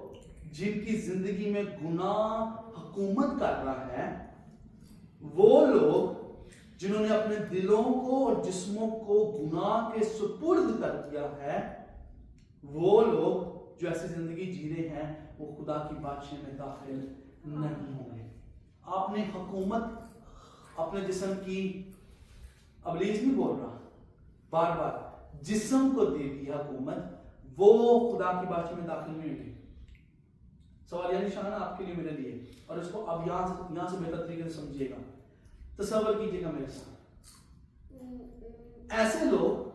جن کی زندگی میں گناہ حکومت کر رہا ہے, وہ لوگ جنہوں نے اپنے دلوں کو اور جسموں کو گناہ کے سپرد کر دیا ہے, وہ لوگ جو ایسی زندگی جی رہے ہیں وہ خدا کی بادشاہی میں داخل نہیں ہوں گے. آپ نے حکومت اپنے جسم کی, ابلیس نہیں بول رہا, بار بار جسم کو دے دی حکومت, وہ خدا کی بادشاہی میں داخل نہیں ہوں گے. سوال یعنی نشان آپ کے لیے میرے لیے, اور اس کو اب یہاں سے بہتر طریقے سے سمجھیے گا, تصور کیجیے گا میرے ساتھ. ایسے لوگ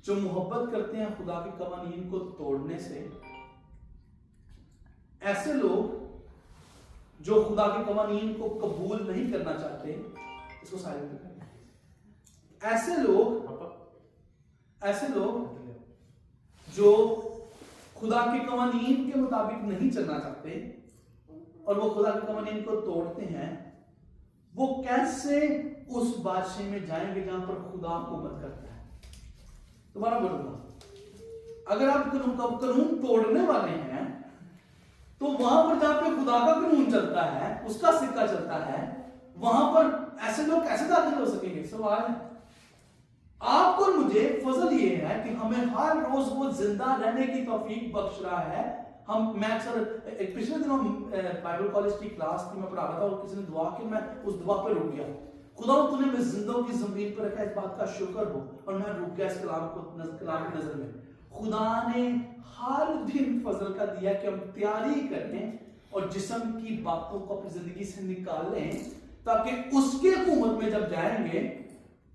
جو محبت کرتے ہیں خدا کے قوانین کو توڑنے سے, ایسے لوگ جو خدا کے قوانین کو قبول نہیں کرنا چاہتے, اس کو سائلنٹ کریں. ایسے لوگ جو خدا کے قوانین کے مطابق نہیں چلنا چاہتے اور وہ خدا کے قوانین کو توڑتے ہیں, وہ کیسے اس بادشاہی میں جائیں گے جہاں پر خدا حکومت کرتا ہے؟ دوبارہ بولوں گا, اگر آپ قانون توڑنے والے ہیں تو وہاں پر جہاں پہ خدا کا قانون چلتا ہے, اس کا سکہ چلتا ہے, وہاں پر ایسے لوگ کیسے داخل ہو سکیں گے؟ سوال ہے. آپ کو مجھے فضل یہ ہے کہ ہمیں ہر روز وہ زندہ رہنے کی توفیق بخش رہا ہے. میں اکثر پچھلے دنوں بائبل کالج کی کلاس تھی, میں پڑھا رہا تھا اور کسی نے دعا کی, میں اس دعا پہ رک گیا. خدا تو نے میں زندوں کی زمین پر رکھا, اس بات کا شکر ہو, اور میں رک گیا اس کلام کی نظر میں. خدا نے ہر دن فضل کا دیا کہ ہم تیاری کریں اور جسم کی باتوں کو اپنی زندگی سے نکالیں تاکہ اس کے حکومت میں جب جائیں گے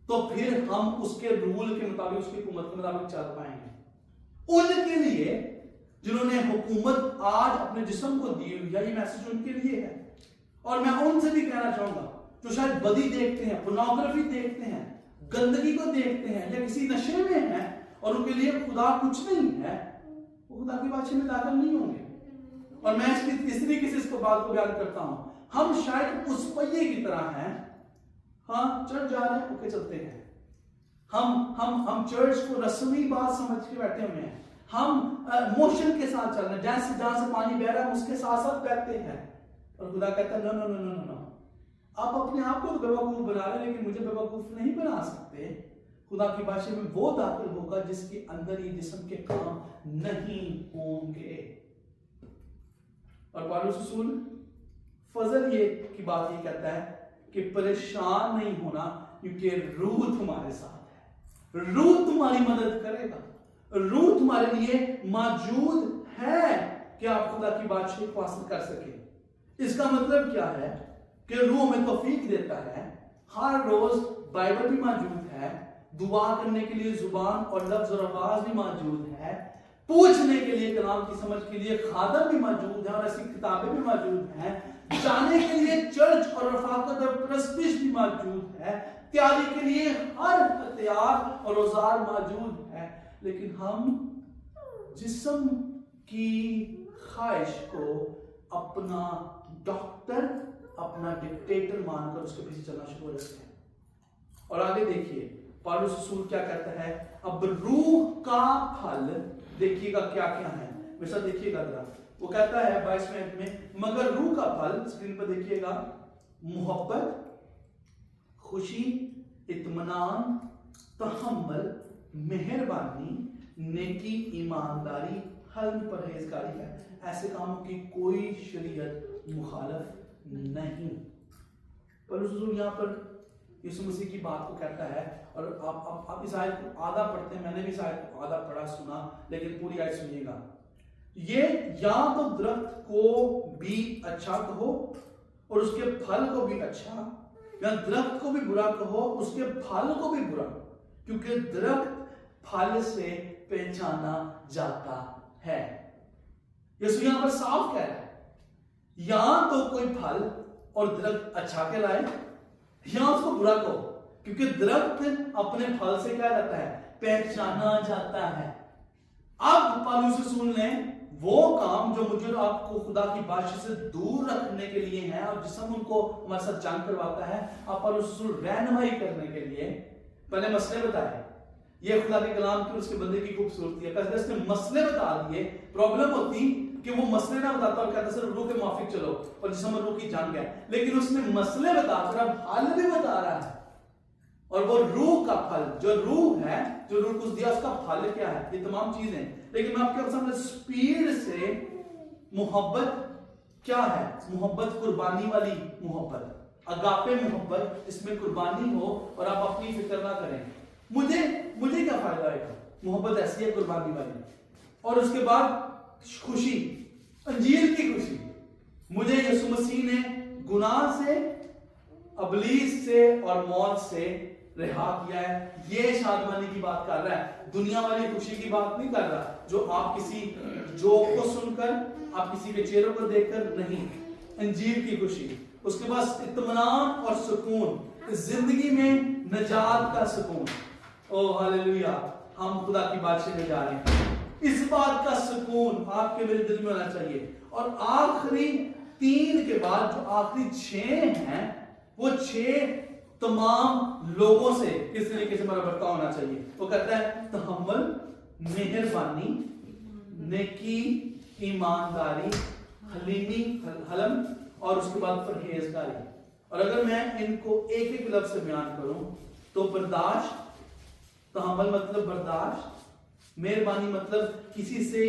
تو پھر ہم اس کے رول کے مطابق, اس کی حکومت کے مطابق چل پائیں گے. ان کے لیے جنہوں نے حکومت آج اپنے جسم کو دی ہوئی ہے, یہ میسج ان کے لیے ہے. اور میں ان سے بھی کہنا چاہوں گا جو شاید بدی دیکھتے ہیں, پورنوگرافی دیکھتے ہیں, گندگی کو دیکھتے ہیں, یا کسی نشے میں ہیں اور ان کے لیے خدا کچھ نہیں ہے, وہ خدا کی بادشاہی میں داخل نہیں ہوں گے. اور میں اس طریقے سے اس کو بات کو بیان کرتا ہوں, ہم شاید اس پہیے کی طرح ہیں, ہاں چرچ جا رہے ہیں اوکے چلتے ہیں, ہم چرچ کو رسمی بات سمجھ کے بیٹھے ہوئے ہیں, ہم موشن کے ساتھ چل رہے ہیں, جہاں سے پانی بہ رہا ہے اس کے ساتھ ساتھ بہتے ہیں. اور خدا کہتا ہے نو, آپ اپنے آپ کو تو بیوقوف بنا رہے ہیں لیکن مجھے بیوقوف نہیں بنا سکتے. خدا کی بادشاہی میں وہ داخل ہوگا جس کے اندر یہ جسم کے کام نہیں ہوں گے. اور پالوس رسول فضل یہ کی بات یہ کہتا ہے کہ پریشان نہیں ہونا، کیونکہ روح تمہارے ساتھ ہے، روح تمہاری مدد کرے گا، روح تمہارے لیے موجود ہے کہ آپ خدا کی بادشاہی کو حاصل کر سکیں۔ اس کا مطلب کیا ہے کہ روح ہمیں توفیق دیتا ہے، ہر روز بائبل بھی موجود ہے، دعا کرنے کے لیے زبان اور لفظ اور آواز بھی موجود ہے، پوچھنے کے لیے کلام کی سمجھ کے لیے خادم بھی موجود ہے اور ایسی کتابیں بھی موجود ہیں، جانے کے لیے چرچ اور رفاقت اور پرستش بھی موجود ہے، تیاری کے لیے ہر ہتھیار اور اوزار موجود ہے، لیکن ہم جسم کی خواہش کو اپنا ڈاکٹر، اپنا ڈکٹیٹر مان کر اس کے پیچھے چلنا شروع ہو جاتے ہیں۔ اور آگے دیکھیے پالوس رسول کیا کہتا ہے، اب روح کا پھل دیکھیے گا کیا کیا ہے، میرے ساتھ دیکھیے گا ذرا، وہ کہتا ہے 22ویں آیت میں، مگر روح کا پھل اسکرین پر دیکھیے گا، محبت، خوشی، اطمینان، تحمل، مہربانی، نیکی، ایمانداری، حلم، پرہیزگاری ہے، ایسے کاموں کی کوئی شریعت مخالف نہیں۔ پالوس رسول یہاں پر یسوع مسیح کی بات کو کہتا ہے، اور آپ اس آیت کو آدھا پڑھتے ہیں، میں نے بھی اس آیت کو آدھا پڑھا سنا، لیکن پوری آیت سنیے گا، یہ یا تو درخت کو بھی اچھا کہو اور اس کے پھل کو بھی اچھا، یا درخت کو بھی برا کہو اس کے پھل کو بھی برا، کیونکہ درخت پھل سے پہچانا جاتا ہے۔ یسوع یہاں پر صاف کہہ رہا ہے، یا تو کوئی پھل اور درخت اچھا کہلائے یا اس کو برا کہو، کیونکہ درخت اپنے پھل سے کیا جاتا ہے، پہچانا جاتا ہے۔ اب پالوس رسول نے وہ کام جو مجھے اور آپ کو خدا کی بادشاہی سے دور رکھنے کے لیے ہیں اور جسم ان کو ہمارے ساتھ جنگ کرواتا ہے، اب پالوس رسول رہنمائی کرنے کے لیے پہلے مسئلے بتائے، یہ خدا کے کلام کی اور اس کے بندے کی خوبصورتی ہے، پہلے اس نے مسئلے بتا دیے، پرابلم ہوتی کہ وہ مسئلے نہ بتاتا اور کہتا صرف روح کے موافق چلو اور جسم اور روح کی جنگ ہے، لیکن اس نے مسئلے بتا کر اب حل بھی بتا رہا ہے، اور وہ روح کا پھل جو روح ہے، جو روح کو دیا اس کا پھل کیا ہے، یہ تمام چیزیں، لیکن میں آپ کے سامنے سپیڈ سے محبت کیا ہے، محبت قربانی والی محبت، اگاپے محبت، اس میں قربانی ہو اور آپ اپنی فکر نہ کریں، مجھے کیا فائدہ ہے، محبت ایسی ہے قربانی والی، اور اس کے بعد خوشی، انجیل کی خوشی، مجھے یسوع مسیح نے گناہ سے، ابلیس سے اور موت سے رہا کیا ہے، یہ شادمانی کی بات کر رہا ہے، دنیا والی خوشی کی بات نہیں کر رہا جو آپ کسی جوک کو سن کر، آپ کسی کے چہروں کو دیکھ کر نہیں، انجیل کی خوشی، اس کے بعد اطمینان اور سکون، زندگی میں نجات کا سکون، او ہاللویا، ہم خدا کی بادشاہی میں جا رہے ہیں، اس بات کا سکون آپ کے میرے دل میں ہونا چاہیے، اور آخری 3 کے بعد جو آخری 6 ہیں، وہ 6 تمام لوگوں سے کس طریقے سے ہمارا برتاؤ ہونا چاہیے، وہ کہتا ہے تحمل، مہربانی، نیکی، ایمانداری، حلیمی، حلم، اور اس کے بعد پرہیزگاری، اور اگر میں ان کو ایک ایک لفظ سے بیان کروں تو برداشت، تحمل مطلب برداشت، مہربانی مطلب کسی سے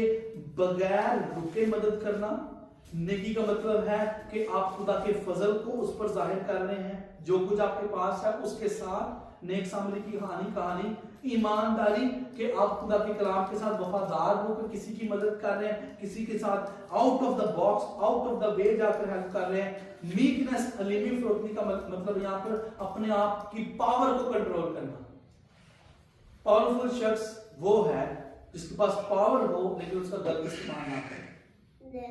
بغیر رکے مدد کرنا، نیکی کا مطلب ہے کہ آپ خدا کے فضل کو اس پر ظاہر کر رہے ہیں، جو کچھ آپ کے پاس ہے اس کے ساتھ نیک سامنے کی کہانی، ایمانداری کہ آپ خدا کے کلام کے ساتھ وفادار ہو کر کسی کی مدد کر رہے ہیں، کسی کے ساتھ out of the box, out of the way جا کر ہیلپ کر رہے ہیں، میکنس، حلیمی فروختی کا مطلب یہاں پر اپنے آپ کی پاور کو کنٹرول کرنا، پاورفل شخص وہ ہے جس کے پاس پاور ہو لیکن اس کا غلط استعمال نہ کرے،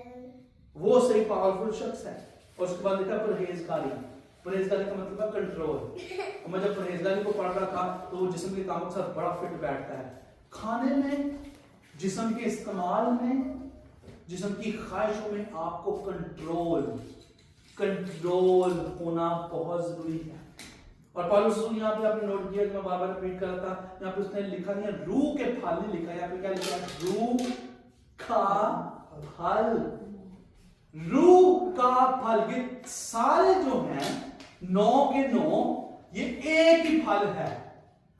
وہ صحیح پاورفل شخص ہے، اور اس کے بعد لکھا پرہیزگاری، پرہیزگاری کا مطلب ہے کنٹرول، اور میں جب پرہیزگاری کو پڑھ رہا تھا تو وہ جسم کے کاموں کے ساتھ بڑا فٹ بیٹھتا ہے، کھانے میں، جسم کے استعمال میں، جسم کی خواہشوں میں آپ کو کنٹرول ہونا بہت ضروری ہے، اور پالوس رسول یہاں پہ آپ نے نوٹ کیا کہ میں بار بار ریپیٹ کر رہا تھا، یہاں پہ اس نے لکھا نہیں ہے روح کے پھل نہیں لکھا، یہاں پہ کیا لکھا ہے، روح کا پھل، روح کا پھل، یہ سارے جو ہیں 9 کے 9 یہ ایک ہی پھل ہے،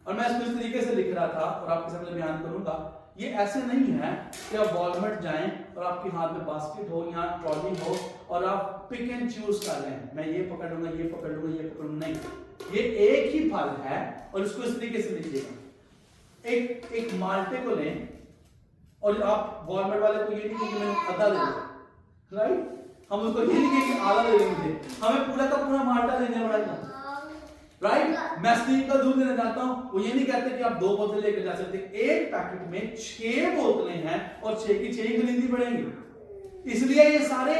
اور میں اس کو اس طریقے سے لکھ رہا تھا اور آپ کے سامنے بیان کروں گا، یہ ایسے نہیں ہے کہ آپ والمارٹ جائیں اور آپ کے ہاتھ میں باسکٹ ہو یا ٹرالی ہو اور آپ پک اینڈ چوز کر لیں، میں یہ پکڑ لوں گا، یہ پکڑ لوں گا، یہ پکڑ لوں گا، نہیں، یہ ایک ہی پھل ہے اور اس کو اس طریقے سے لیجیے گا، ایک مالٹے کو لیں اور آپ والمارٹ والے کو یہ نہیں کہ میں آدھا دے دوں، رائٹ، ہم اس کو یہ نہیں کہ آدھا دے دیں مجھے، ہمیں پورا کا پورا مالٹا لینے پڑے گا، رائٹ، میں اسٹیل کا دودھ لینا چاہتا ہوں، وہ یہ نہیں کہتے کہ آپ 2 بوتل لے کر جا سکتے، ایک پیکٹ میں 6 بوتلیں ہیں اور 6 کی 6 ہی خریدنی پڑیں گی، اس لیے یہ سارے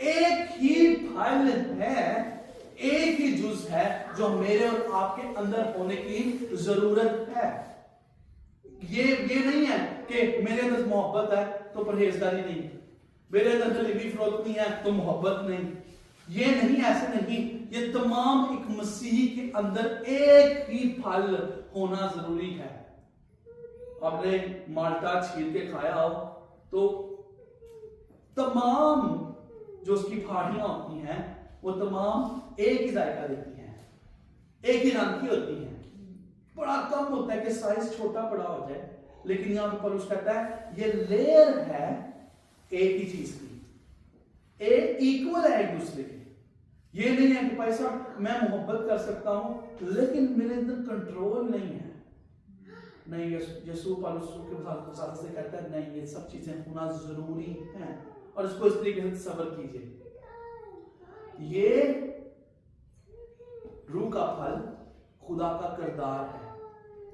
ایک ہی پھل ہے، ایک ہی جز ہے جو میرے اور آپ کے اندر ہونے کی ضرورت ہے۔ یہ نہیں ہے کہ میرے اندر محبت ہے تو پرہیزگاری نہیں، میرے اندر دلیری فروخت نہیں ہے تو محبت نہیں، یہ نہیں، ایسے نہیں، یہ تمام ایک مسیحی کے اندر ایک ہی پھل ہونا ضروری ہے۔ آپ نے مالٹا چھیل کے کھایا ہو تو تمام جو اس کی پھاڑیاں ہوتی ہیں وہ تمام ایک ہی ذائقہ دیتی ہیں، ایک ہی رنگ کی ہوتی ہیں، بڑا کم ہوتا ہے کہ سائز چھوٹا بڑا ہو جائے، لیکن یہاں پر پولس کہتا ہے یہ لیئر ہے ایک ہی چیز کی، ایکول ہے ایک دوسرے کے، یہ نہیں ہے کہ بھائی صاحب میں محبت کر سکتا ہوں لیکن میرے اندر کنٹرول نہیں ہے، نہیں، یسوع پولس کے مثال سے کہتا ہے نہیں، یہ سب چیزیں ہونا ضروری ہیں، اور اس کو اس طریقے سے تصور کیجئے، یہ روح کا پھل خدا کا کردار ہے،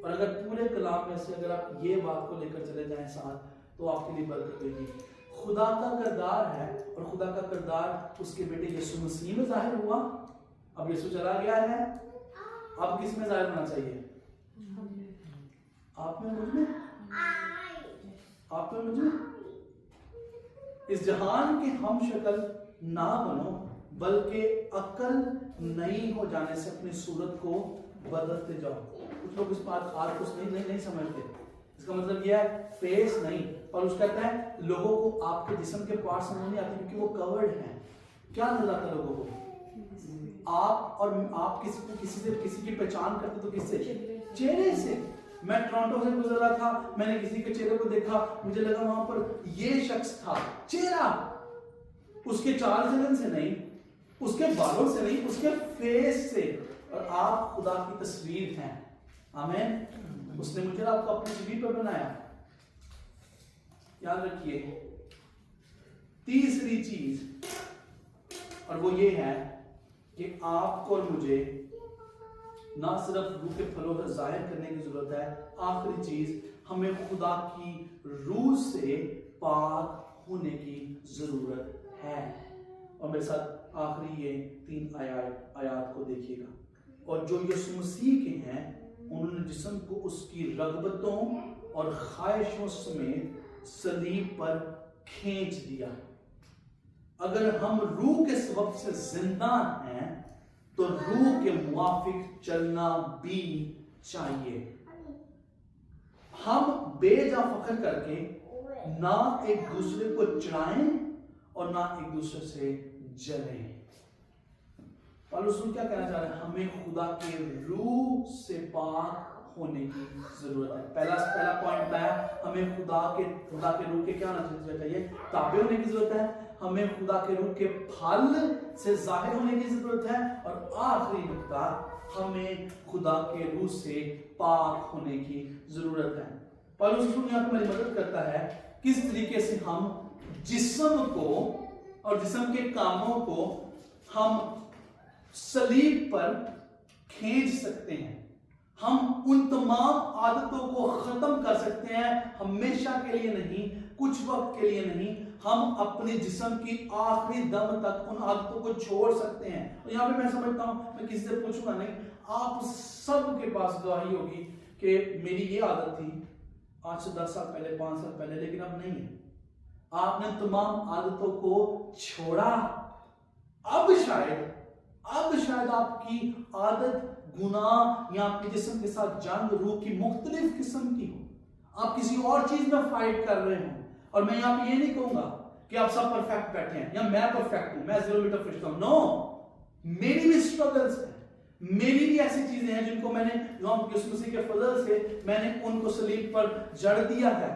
اور اگر پورے کلام میں سے اگر آپ یہ بات کو لے کر چلے جائیں ساتھ تو آپ کے لیے برکت ہوگی، خدا کا کردار ہے، اور خدا کا کردار اس کے بیٹے یسوع مسیح میں ظاہر ہوا، اب یسوع چلا گیا ہے، اب کس میں ظاہر ہونا چاہیے؟ آپ میں، مجھ میں، آپ میں، مجھ میں، اس جہان کے ہم شکل نہ بنو بلکہ عقل نئی ہو جانے سے اپنی صورت کو بدلتے جاؤ۔ کچھ لوگ اس بات آج کچھ نہیں سمجھتے، اس کا مطلب یہ ہے فیس نہیں، اور اس کہتا ہے لوگوں کو آپ کے جسم کے پارٹس نظر نہیں آتے کیونکہ وہ کورڈ ہیں، کیا نظر آتا ہے لوگوں کو؟ آپ، اور آپ کسی کی پہچان کرتے تو کس سے؟ چہرے سے۔ میں ٹورانٹو سے گزر رہا تھا، میں نے کسی کے چہرے کو دیکھا، مجھے لگا وہاں پر یہ شخص تھا، چہرہ، اس کے چال چلن سے نہیں، اس کے بالوں سے نہیں، اس کے فیس سے، اور آپ خدا کی تصویر ہیں، آمین، اس نے مجھے آپ کو اپنی تصویر پر بنایا۔ یاد رکھیے تیسری چیز، اور وہ یہ ہے کہ آپ کو اور مجھے نہ صرف روح کے پھلوں کا ظاہر کرنے کی ضرورت ہے، آخری چیز ہمیں خدا کی روح سے پاک ہونے کی ضرورت ہے۔ اور میرے ساتھ آخری یہ 3 آیات کو دیکھیے گا، اور جو یسوع مسیح کے ہیں انہوں نے جسم کو اس کی رغبتوں اور خواہشوں سمیت صلیب پر کھینچ دیا۔ اگر ہم روح کے سبب سے زندہ ہیں تو روح کے موافق چلنا بھی چاہیے۔ ہم بے جا فخر کر کے نہ ایک دوسرے کو چڑھائیں اور نہ ایک دوسرے سے جلیں۔ پالوس کیا کہنا چاہ رہے ہیں؟ ہمیں خدا کے روح سے پاک ہونے کی ضرورت ہے۔ پہلا پوائنٹ ہے ہمیں خدا کے روح کے کیا ہونا چاہیے؟ تابع ہونے کی ضرورت ہے، ہمیں خدا کے روح کے پھل سے ظاہر ہونے کی ضرورت ہے، اور آخری نقطہ ہمیں خدا کے روح سے پاک ہونے کی ضرورت ہے۔ پالوس یہاں پہ میری مدد کرتا ہے کس طریقے سے ہم جسم کو اور جسم کے کاموں کو ہم صلیب پر کھینچ سکتے ہیں، ہم ان تمام عادتوں کو ختم کر سکتے ہیں، ہمیشہ کے لیے نہیں، کچھ وقت کے لیے نہیں، ہم اپنے جسم کی آخری دم تک ان عادتوں کو چھوڑ سکتے ہیں۔ اور یہاں پہ میں سمجھتا ہوں، میں کسی سے پوچھوں گا نہیں، آپ سب کے پاس گواہی ہوگی کہ میری یہ عادت تھی آج سے 10 سال پہلے، 5 سال پہلے، لیکن اب نہیں ہے۔ آپ نے تمام عادتوں کو چھوڑا، اب شاید آپ کی عادت گناہ یا آپ کے جسم کے ساتھ جنگ روح کی مختلف قسم کی ہو، آپ کسی اور چیز میں فائٹ کر رہے ہوں۔ اور میں یہاں پہ یہ نہیں کہوں گا کہ آپ سب پرفیکٹ بیٹھے ہیں یا میں پرفیکٹ ہوں، میں 0 میٹر فرشتہ ہوں، نو، میری بھی اسٹرگلز ہیں، میری بھی ایسی چیزیں ہیں جن کو میں نے یسوع مسیح کے فضل سے میں نے ان کو صلیب پر جڑ دیا ہے۔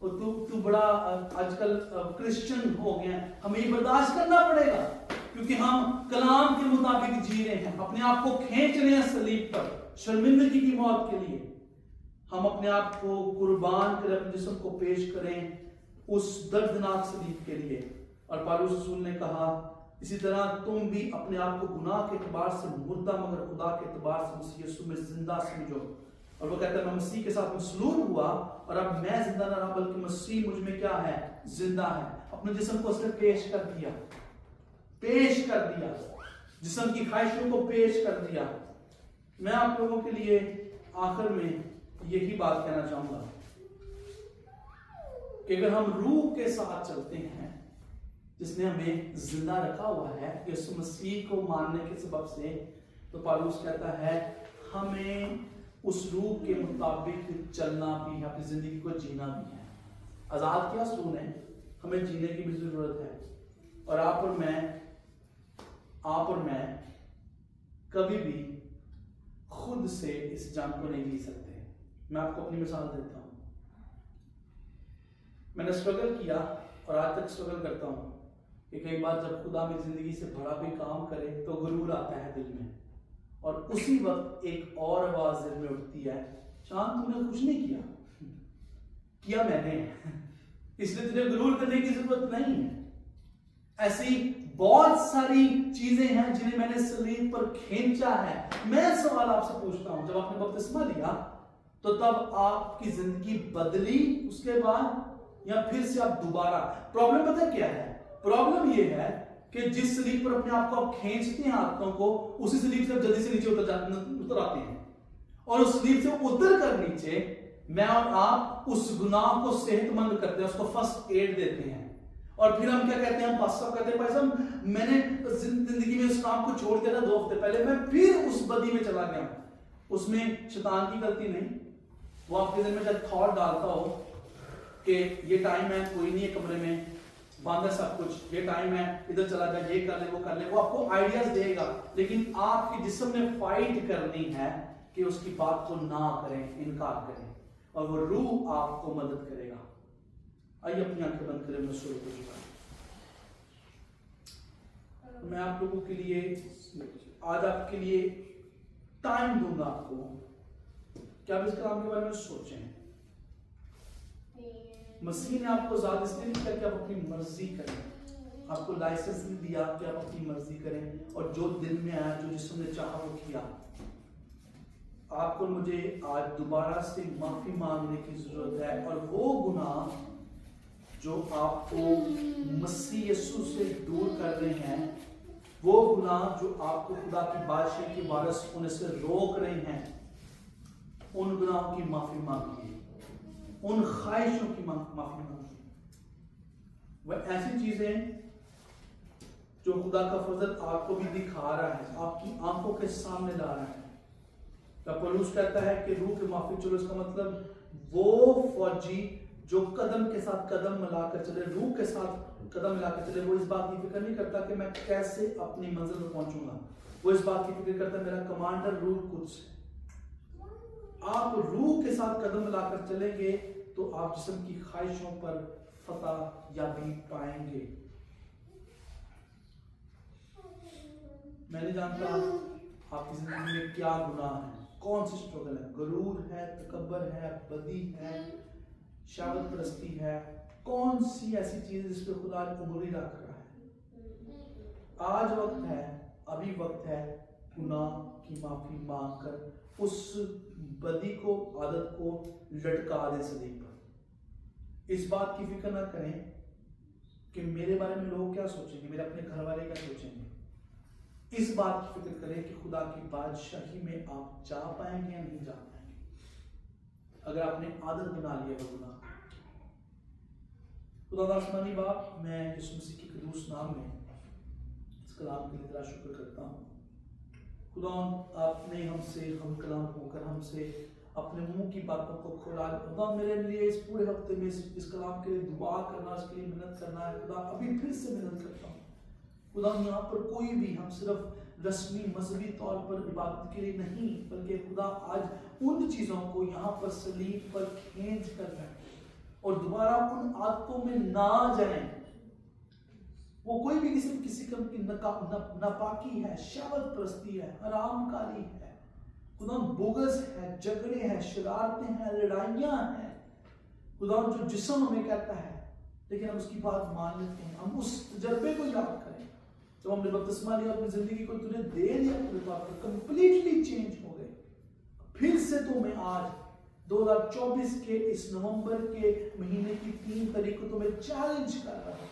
تو بڑا آج کل کرسچن ہو گیا، ہمیں یہ برداشت کرنا پڑے گا کیونکہ ہم کلام کے مطابق جی رہے ہیں، اپنے آپ کو کھینچ رہے ہیں صلیب پر شرمندگی کی موت کے لیے۔ ہم اپنے آپ کو قربان کریں، اپنے جسم کو پیش کریں اس دردناک صلیب کے لیے۔ اور پالوس رسول نے کہا اسی طرح تم بھی اپنے آپ کو گناہ کے اعتبار سے مردہ مگر خدا کے اعتبار سے مسیح یسوع میں زندہ سمجھو۔ اور وہ کہتا ہے میں مسیح کے ساتھ مصلوب ہوا اور اب میں زندہ نہ رہا بلکہ مسیح مجھ میں کیا ہے؟ زندہ ہے۔ اپنے جسم کو اس نے پیش کر دیا، جسم کی خواہشوں کو پیش کر دیا۔ میں آپ لوگوں کے لیے آخر میں یہی بات کہنا چاہوں گا کہ اگر ہم روح کے ساتھ چلتے ہیں جس نے ہمیں زندہ رکھا ہوا ہے یسوع مسیح کو ماننے کے سبب سے، تو پالوس کہتا ہے ہمیں اس روح کے مطابق چلنا بھی ہے، اپنی زندگی کو جینا بھی ہے۔ آزاد کیا سکون ہے، ہمیں جینے کی بھی ضرورت ہے۔ اور آپ اور میں کبھی بھی خود سے اس جنگ کو نہیں جی سکتے۔ میں آپ کو اپنی مثال دیتا ہوں۔ میں نے اسٹرگل کیا اور آج تک اسٹرگل کرتا ہوں کہ کئی بار جب خدا میری زندگی سے بڑا کوئی کام کرے تو غرور آتا ہے دل میں، اور اسی وقت ایک اور آواز دل میں اٹھتی ہے، چاند تم نے کچھ نہیں کیا میں نے، اس لیے تجھے غرور کرنے کی ضرورت نہیں ہے۔ ایسی بہت ساری چیزیں ہیں جنہیں میں نے صلیب پر کھینچا ہے۔ میں سوال آپ سے پوچھتا ہوں، جب آپ نے بپتسمہ لیا تو تب آپ کی زندگی بدلی اس کے بعد، یا پھر سے آپ دوبارہ؟ پرابلم پتہ کیا ہے؟ پرابلم یہ ہے کہ جس سلیب پر اپنے آپ کو آپ کھینچتے ہیں عادتوں کو، اسی سلیب سے آپ جلدی سے نیچے اتر آتے ہیں، اور اس سلیب سے اتر کر نیچے میں اور آپ اس گناہ کو صحت مند کرتے ہیں، اس کو فرسٹ ایڈ دیتے ہیں، اور پھر ہم کیا کہتے ہیں؟ ہم پاس صاحب کہتے ہیں بھائی صاحب میں نے زندگی میں اس کام کو چھوڑ دیا تھا 2 ہفتے پہلے، میں پھر اس بدی میں چلا گیا۔ اس میں شیطان کی غلطی نہیں، وہ آپ کے دل میں جب تھاٹ ڈالتا ہو کہ یہ ٹائم ہے، کوئی نہیں ہے کمرے میں، بند ہے سب کچھ، یہ ٹائم ہے ادھر چلا جائے، یہ کر لے وہ کر لے، وہ آپ کو آئیڈیاز دے گا، لیکن آپ کے جسم نے فائٹ کرنی ہے کہ اس کی بات کو نہ کریں، انکار کریں، اور وہ روح آپ کو مدد کرے گا۔ آئیے اپنی آنکھیں بند کریں، میں شروع کروں گا۔ میں آپ لوگوں کے لیے آج آپ کے لیے ٹائم دوں گا آپ کو کہ آپ اس کلام کے بارے میں سوچیں۔ مسیح نے آپ کو زیادہ اس لیے نہیں کیا کہ آپ اپنی مرضی کریں، آپ کو لائسنس نہیں دیا کہ آپ اپنی مرضی کریں اور جو دل میں آیا، جو جسم نے چاہا وہ کیا۔ آپ کو مجھے آج دوبارہ سے معافی مانگنے کی ضرورت ہے، اور وہ گناہ جو آپ کو مسیح یسوع سے دور کر رہے ہیں، وہ گناہ جو آپ کو خدا کی بادشاہی کے وارث ہونے سے روک رہے ہیں، ان گناہوں کی معافی مانگیے، ان خواہشوں کی معافی مانگیے۔ وہ ایسی چیزیں جو خدا کا فضل آپ کو بھی دکھا رہا ہے، آپ کی آنکھوں کے سامنے لا رہا ہے۔ پولس کہتا ہے کہ روح کی معافی چلو، اس کا مطلب وہ فوجی جو قدم کے ساتھ قدم ملا کر چلے، روح کے ساتھ قدم ملا کر چلے، وہ اس بات کی فکر نہیں کرتا کہ میں کیسے اپنی منزل پر پہنچوں گا، وہ اس بات کی فکر کرتا ہے میرا کمانڈر روح قدس ہے۔ آپ روح کے ساتھ قدم ملا کر چلیں گے تو آپ جسم کی خواہشوں پر فتح یابی پائیں گے۔ میں نہیں جانتا آپ کی زندگی میں کیا گناہ ہے، کون سی اسٹرگل ہے، غرور ہے، تکبر ہے، بدی ہے، شہوت پرستی ہے، کون سی ایسی چیز جس پہ خدا عبوری رکھ رہا ہے۔ آج وقت ہے، ابھی وقت ہے گناہ کی معافی مانگ کر اس بدی کو، عادت کو لٹکا دیں صلیب پر۔ اس بات کی فکر نہ کریں کہ میرے بارے میں لوگ کیا سوچیں گے، میرے اپنے گھر والے کیا سوچیں گے۔ اس بات کی فکر کریں کہ خدا کی بادشاہی میں آپ جا پائیں گے یا نہیں جا پائیں گے اگر آپ نے عادت بنا لیا وہ گناہ۔ خدا آسمانی باپ، میں یسوع مسیح کے قدوس نام میں اس کلام کے لیے تیرا شکر کرتا ہوں۔ خدا آپ نے ہم سے ہم کلام ہو کر ہم سے اپنے منہ کی باتوں کو کھولا۔ خدا میرے لیے اس پورے ہفتے میں اس کلام کے لیے دعا کرنا، اس کے لیے محنت کرنا ہے۔ خدا ابھی پھر سے محنت کرتا ہوں۔ خدا یہاں پر کوئی بھی ہم صرف رسمی مذہبی طور پر عبادت کے لیے نہیں، بلکہ خدا آج ان چیزوں کو یہاں پر صلیب پر کھینچ کر ہے اور دوبارہ دوبارہ ان عادتوں میں نہ جائیں. وہ کوئی بھی قسم کی ناپاکی ہے، شہوت پرستی ہے، حرام کاری ہے، خدا بغض ہے، جھگڑے ہیں، شرارتیں ہیں، لڑائیاں ہیں. خدا جو جسم ہمیں کہتا ہے لیکن ہم اس کی بات مان لیتے ہیں. ہم اس تجربے کو یاد کریں جب ہم نے بپتسمہ لیا، اپنی زندگی کو تُو نے دے دیا، تیرے پاس کمپلیٹلی چینج ہو گئے. پھر سے تو میں آج 2024 کے اس نومبر کے مہینے کی 3 تاریخ کو تمہیں چیلنج کر رہا ہے،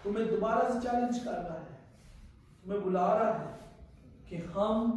تمہیں دوبارہ سے چیلنج کر رہا ہے، تمہیں بلا رہا ہے کہ ہم